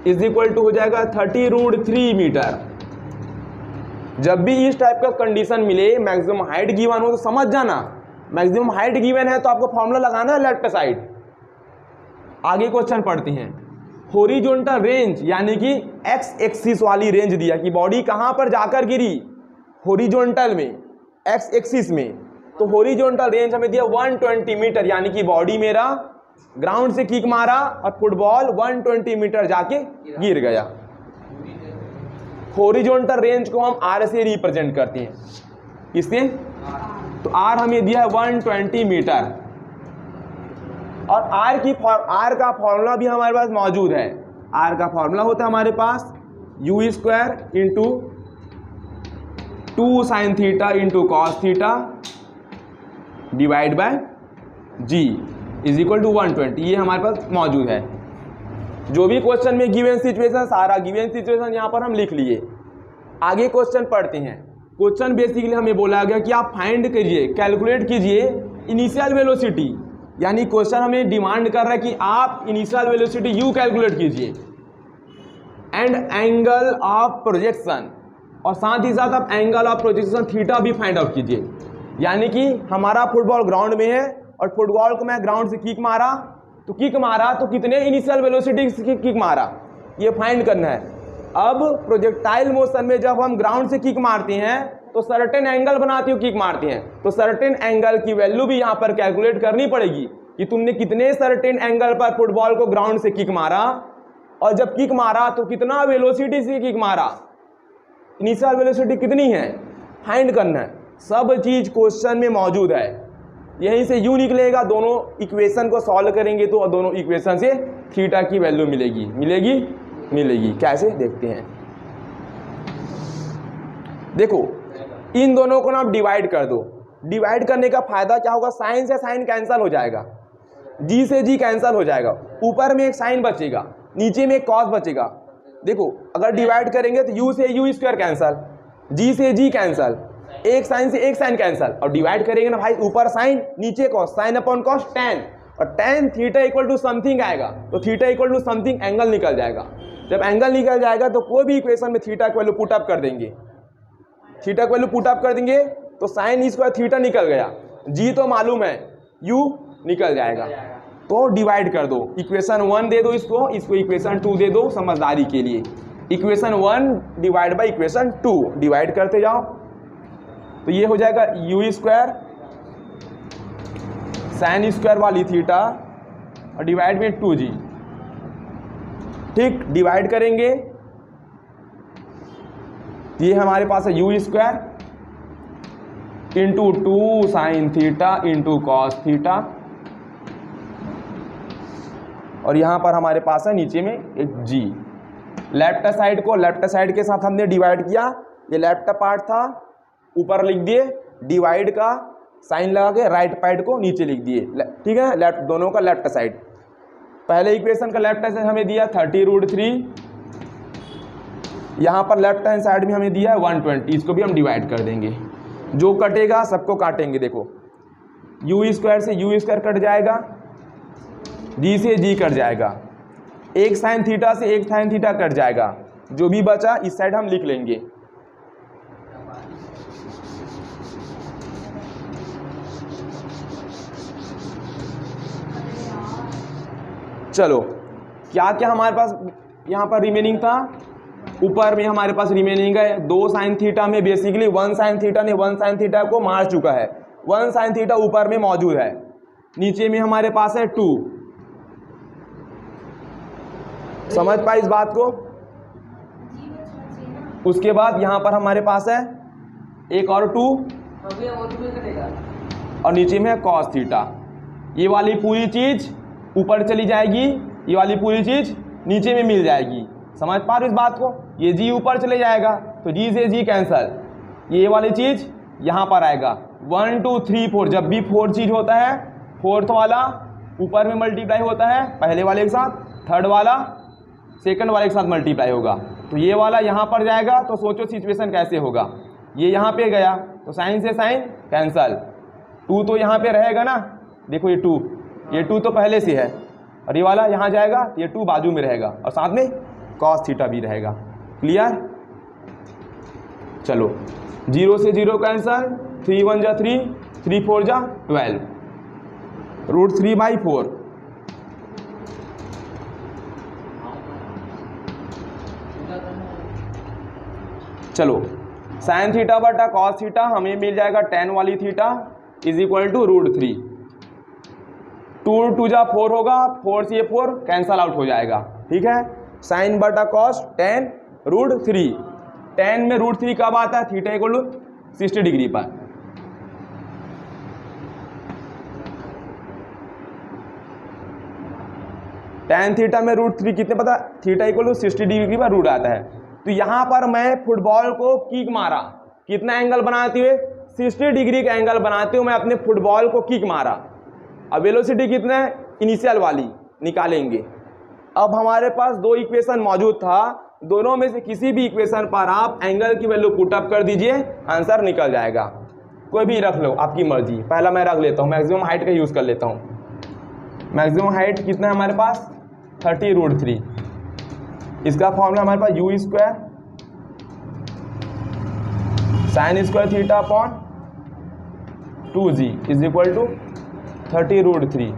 is equal to हो जाएगा 30√3 मीटर। जब भी इस टाइप का कंडीशन मिले, मैक्सिमम हाइट गिवन हो, तो समझ जाना मैक्सिमम हाइट गिवन है तो आपको फॉर्मूला लगाना है लेफ्ट साइड। आगे क्वेश्चन पढ़ते हैं। हॉरिजॉन्टल रेंज, यानी कि एक्स एक्सिस वाली रेंज दिया कि बॉडी कहां पर जाकर गिरी, हॉरिजॉन्टल में, एक्स एक्सिस में। तो हॉरिजॉन्टल रेंज हमें दिया 120 मीटर, यानी कि बॉडी मेरा ग्राउंड से किक मारा और फुटबॉल 120 मीटर जाके गिर गया। हॉरिजॉन्टल रेंज को हम आर से रिप्रेजेंट करते हैं। किससे? तो आर हमें दिया है 120 मीटर, और आर का फॉर्मूला भी हमारे पास मौजूद है। आर का फॉर्मूला होता है हमारे पास u² × 2 sin theta × cos theta divide by g is equal to 120। ये हमारे पास मौजूद है। जो भी क्वेश्चन में गिवन सिचुएशन, सारा गिवन सिचुएशन यहाँ पर हम लिख लिए। आगे क्वेश्चन पढ़ते हैं। क्वेश्चन बेसिकली हमें बोला गया कि आप फाइंड कीजिए, कैलकुलेट कीजिए इनिशियल वेलोसिटी, यानी क्वेश्चन हमें डिमांड कर रहा है कि आप इनिशियल वेलोसिटी u कैलकुलेट कीजिए एंड एंगल ऑफ प्रोजेक्शन, और साथ ही साथ आप एंगल ऑफ प्रोजेक्शन थीटा भी फाइंड आउट कीजिए। यानी कि हमारा फुटबॉल ग्राउंड में है और फुटबॉल को मैं ग्राउंड से किक मारा, तो कितने इनिशियल वेलोसिटी से किक मारा, ये फाइंड करना है। अब प्रोजेक्टाइल मोशन में जब हम ग्राउंड से किक मारते हैं तो सर्टेन एंगल बनाते हो किक मारते हैं, तो सर्टेन एंगल की वैल्यू भी यहाँ पर कैलकुलेट करनी पड़ेगी कि तुमने कितने सर्टेन एंगल पर फुटबॉल को ग्राउंड से किक मारा, और जब किक मारा तो कितना वेलोसिटी से किक मारा, इनिशियल वेलोसिटी कितनी है, फाइंड करना है। सब चीज क्वेश्चन में मौजूद है। यहीं से u निकलेगा, दोनों इक्वेशन को सॉल्व करेंगे तो दोनों इक्वेशन से थीटा की वैल्यू मिलेगी। कैसे देखते हैं। देखो इन दोनों को ना आप डिवाइड कर दो। डिवाइड करने का फायदा क्या होगा, साइन से साइन कैंसल हो जाएगा, जी से जी कैंसल हो जाएगा, ऊपर में एक साइन बचेगा, नीचे में एक कॉस बचेगा। देखो अगर डिवाइड करेंगे तो u से u स्क्वायर कैंसल, g से g कैंसल, एक साइन से एक साइन कैंसल, और डिवाइड करेंगे ना भाई, ऊपर साइन नीचे cos, sine upon cos tan, और tan theta equal to something आएगा, तो theta equal to something angle निकल जाएगा। जब एंगल निकल जाएगा तो कोई भी इक्वेशन में थीटा की वैल्यू पुट अप कर देंगे, तो साइन स्क्वायर थीटा निकल गया। g तो मालूम है, u निकल जाएगा। तो डिवाइड कर दो, इक्वेशन 1 दे दो इसको इक्वेशन 2 दे दो समझदारी के लिए। Equation 1 divide by equation 2 divide करते जाओ, तो ये हो जाएगा u स्क्वायर साइन स्क्वायर वाली थीटा और डिवाइड में 2g। ठीक, डिवाइड करेंगे, ये हमारे पास है u square into 2 sign theta into cos theta, और यहाँ पर हमारे पास है नीचे में एक g। लेफ्ट साइड को लेफ्ट साइड के साथ हमने डिवाइड किया, ये लेफ्ट पार्ट था, ऊपर लिख दिए, डिवाइड का साइन लगा के राइट साइड को नीचे लिख दिए। ठीक है, लेफ्ट दोनों का लेफ्ट साइड। पहले इक्वेशन का लेफ्ट साइड हमें दिया 30√3, यहाँ पर लेफ्ट हैंड साइड में हमें दिया है 120, इसको भी हम डिवाइड कर देंगे। जो कटेगा सबको काटेंगे, देखो u स्क्वायर से u स्क्वायर कट जाएगा, g से g कट जाएगा, एक साइन थीटा से एक साइन थीटा कट जाएगा, जो भी बचा इस साइड हम लिख लेंगे। चलो, क्या क्या हमारे पास यहाँ पर रिमेनिंग था, ऊपर में हमारे पास रिमेनिंग है 2 साइन थीटा में बेसिकली 1 साइन थीटा ने 1 साइन थीटा को मार चुका है, 1 साइन थीटा ऊपर में मौजूद है, नीचे में हमारे पास है 2। समझ पाए इस बात को? उसके बाद यहाँ पर हमारे पास है एक और 2 और नीचे में है कॉस थीटा। ये वाली पूरी चीज ऊपर चली जाएगी, ये वाली पूरी चीज नीचे में मिल जाएगी। समझ पा रहे इस बात को? ये जी ऊपर चले जाएगा तो जी से जी कैंसल, ये वाली चीज यहाँ पर आएगा 1 2 3 4। जब भी 4 चीज होता है, फोर्थ वाला ऊपर में मल्टीप्लाई होता है पहले वाले के साथ, थर्ड वाला सेकंड वाले के साथ मल्टीप्लाई होगा। तो ये वाला यहाँ पर जाएगा, तो सोचो सिचुएशन कैसे होगा। ये यहाँ पे गया तो साइन से साइन कैंसल, 2 तो यहाँ पे रहेगा ना, देखो ये 2 तो पहले से है, और ये वाला यहाँ जाएगा, ये 2 बाजू में रहेगा और साथ में कॉस थीटा भी रहेगा। क्लियर? चलो, 0 से 0 कैंसल, 3 1 जा 3, 3 4 जा 12, √3/4। चलो, साइन थीटा बटा कॉस थीटा हमें मिल जाएगा tan वाली थीटा इज इक्वल टू √3। 2 2 जा 4 होगा, 4 से 4 कैंसल आउट हो जाएगा। ठीक है, साइन बटा कॉस tan √3। tan में √3 कब आता है? थीटा इक्वल टू 60 डिग्री पर। tan थीटा में √3 कितने पता? थीटा इक्वल टू 60 डिग्री पर रूट आता है। तो यहाँ पर मैं फुटबॉल को किक मारा, कितना एंगल बनाते हुए? 60 डिग्री का एंगल बनाते हुए मैं अपने फुटबॉल को किक मारा। अब वेलोसिटी कितना है? इनिशियल वाली निकालेंगे। अब हमारे पास 2 इक्वेशन मौजूद था, दोनों में से किसी भी इक्वेशन पर आप एंगल की वैल्यू पुट अप कर दीजिए, आंसर निकल जाएगा। कोई भी रख लो, आपकी मर्जी। पहला मैं रख लेता हूँ, मैक्सिमम हाइट का यूज़ कर लेता हूँ। मैक्सिमम हाइट कितना है हमारे पास? 30√3। इसका फॉर्मूला हमारे पास u square sine square theta upon 2g is equal to 30√3।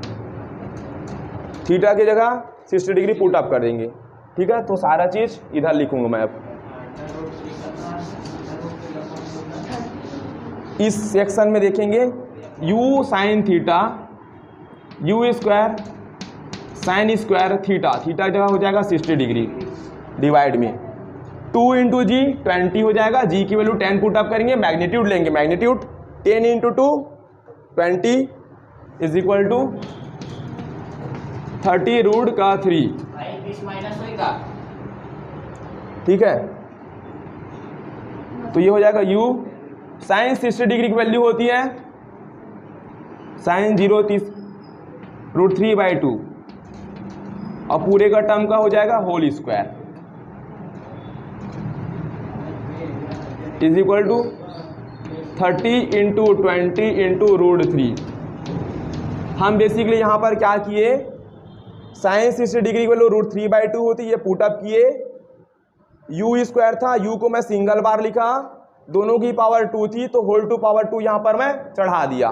Theta की जगह 60 डिग्री पुट अप कर देंगे। ठीक है, तो सारा चीज इधर लिखूंगा मैं। अब इस सेक्शन में देखेंगे u sine theta, u square sine square theta, theta की जगह हो जाएगा 60 डिग्री डिवाइड में 2 इंटू जी 20 हो जाएगा। जी की वैल्यू 10 पुट अप करेंगे, मैग्नीट्यूड लेंगे, magnitude 10 into 2 20 is equal to 30√3। ठीक है, तो ये हो जाएगा u साइन 60 डिग्री की वैल्यू होती है साइन 0 √3/2 और पूरे का टर्म का हो जाएगा whole square is equal to 30 into 20 into √3। हम बेसिकली यहाँ पर क्या किए, साइन 60 डिग्री की वैल्यू √3/2 होती है, ये पुट अप किए। u स्क्वायर था, u को मैं सिंगल बार लिखा, दोनों की पावर 2 थी तो होल टू पावर 2 यहाँ पर मैं चढ़ा दिया।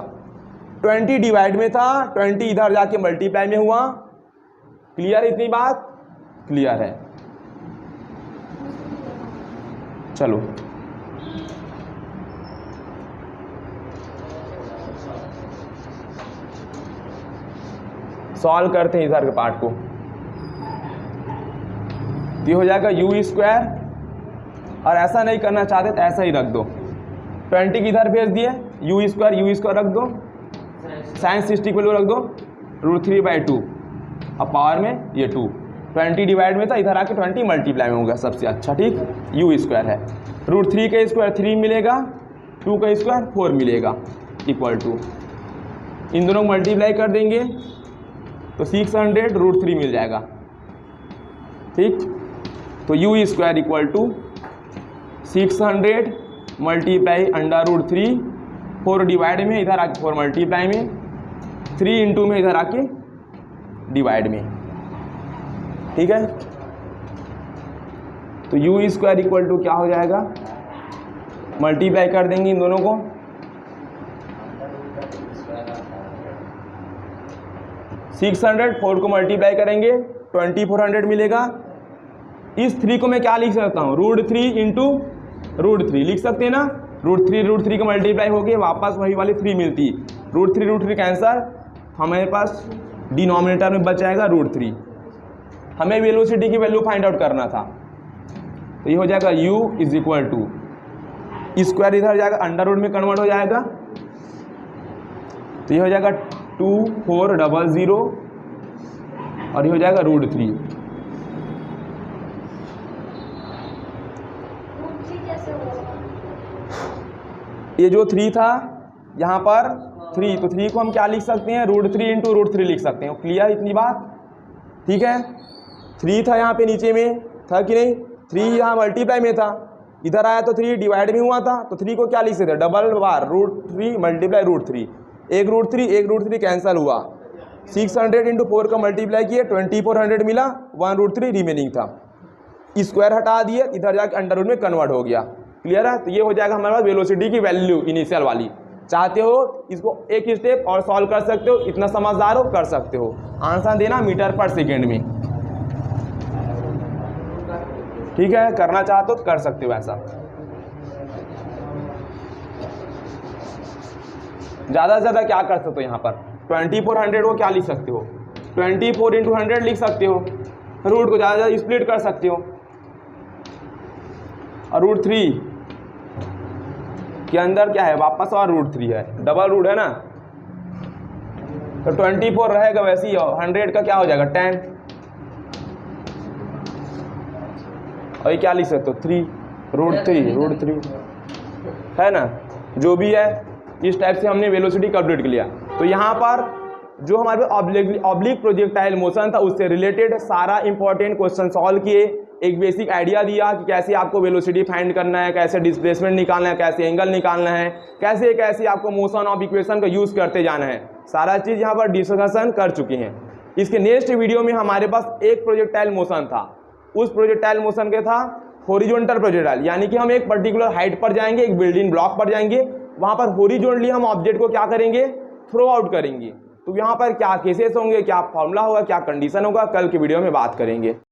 20 डिवाइड में था, 20 इधर जाके मल्टीप्लाई में हुआ। क्लियर है इतनी बात? क्लियर है। चलो सॉल्व करते हैं इधर के पार्ट को। ये हो जाएगा यू स्क्वायर, और ऐसा नहीं करना चाहते तो ऐसा ही रख दो। 20 की इधर भेज दिए, यू स्क्वायर रख दो, साइन 60 को रख दो, √3/2, अब पावर में ये 2। 20 डिवाइड में था, इधर आके 20 मल्टीप्लाई में होगा, सबसे अच्छा। ठीक, यू स्क्वायर है, √3 का स्क्वायर 3 मिलेगा, 2 का स्क्वायर 4 मिलेगा, इक्वल टू इन दोनों को मल्टीप्लाई कर देंगे तो 600 √3 मिल जाएगा। ठीक, तो U square equal to 600 multiply √3, 4 divide में, इधर आके 4 मल्टीप्लाई में, 3 इंटू में, इधर आके डिवाइड में। ठीक है, तो यू स्क्वायर इक्वल टू क्या हो जाएगा, मल्टीप्लाई कर देंगे इन दोनों को, 600 4 को मल्टीप्लाई करेंगे 2400 मिलेगा। इस 3 को मैं क्या लिख सकता हूँ, √3 इंटू √3 लिख सकते हैं ना। √3 का मल्टीप्लाई हो गया, वापस वही वाली 3 मिलती, √3 कैंसर, हमारे पास डिनोमिनेटर में बच जाएगा √3। हमें वेलोसिटी की वैल्यू फाइंड आउट करना था, तो ये हो जाएगा u is equal to, square इधर जाएगा, अंडर रूट में कन्वर्ट हो जाएगा, तो ये हो जाएगा 2400, और ये हो जाएगा √3। ये जो 3 था यहाँ पर 3, तो 3 को हम क्या लिख सकते हैं, √3 इंटू √3 लिख सकते हैं। क्लियर इतनी बात? ठीक है, 3 था यहाँ पे नीचे में, था कि नहीं, 3 यहाँ मल्टीप्लाई में था, इधर आया तो 3 डिवाइड में हुआ था, तो 3 को क्या लिख सकते, डबल बार √3 मल्टीप्लाई √3, एक √3 कैंसिल हुआ, 600 इंटू 4 का मल्टीप्लाई किए 2400 मिला, 1 √3 रिमेनिंग था, स्क्वायर हटा दिए, इधर जाके अंडर रूट में कन्वर्ट हो गया। क्लियर है? तो ये हो जाएगा हमारे पास वेलोसिटी की वैल्यू इनिशियल वाली। चाहते हो इसको एक स्टेप और सॉल्व कर सकते हो, इतना समझदार हो कर सकते हो। आंसर देना मीटर पर सेकेंड में। ठीक है, करना चाहते हो तो कर सकते हो ऐसा। ज़्यादा से ज़्यादा क्या कर सकते हो यहाँ पर, 2400 को क्या लिख सकते हो, 24 इंटू 100 लिख सकते हो, रूट को ज़्यादा ज़्यादा स्प्लिट कर सकते हो, और √3 के अंदर क्या है, वापस और √3 है, डबल रूट है ना, तो 24 रहेगा वैसे ही, 100 का क्या हो जाएगा 10, और ये क्या लिख सकते हो 3, √3 है ना, जो भी है। इस टाइप से हमने वेलोसिटी कैलकुलेट कर लिया। तो यहाँ पर जो हमारे ऑब्लिक प्रोजेक्टाइल मोशन था उससे रिलेटेड सारा इंपॉर्टेंट क्वेश्चन सॉल्व किए, एक बेसिक आइडिया दिया कि कैसे आपको वेलोसिटी फाइंड करना है, कैसे डिस्प्लेसमेंट निकालना है, कैसे एंगल निकालना है, कैसे कैसे आपको मोशन ऑफ इक्वेशन का यूज़ करते जाना है, सारा चीज़ यहाँ पर डिस्कशन कर चुके हैं। इसके नेक्स्ट वीडियो में हमारे पास एक प्रोजेक्टाइल मोशन था, उस प्रोजेक्टाइल मोशन के था हॉरिजॉन्टल प्रोजेक्टाइल, यानी कि हम एक पर्टिकुलर हाइट पर जाएंगे, एक बिल्डिंग ब्लॉक पर जाएंगे, वहाँ पर हॉरिजॉन्टली हम ऑब्जेक्ट को क्या करेंगे, थ्रो आउट करेंगे। तो यहाँ पर क्या केसेस होंगे, क्या फॉर्मूला होगा, क्या कंडीशन होगा, कल के वीडियो में बात करेंगे।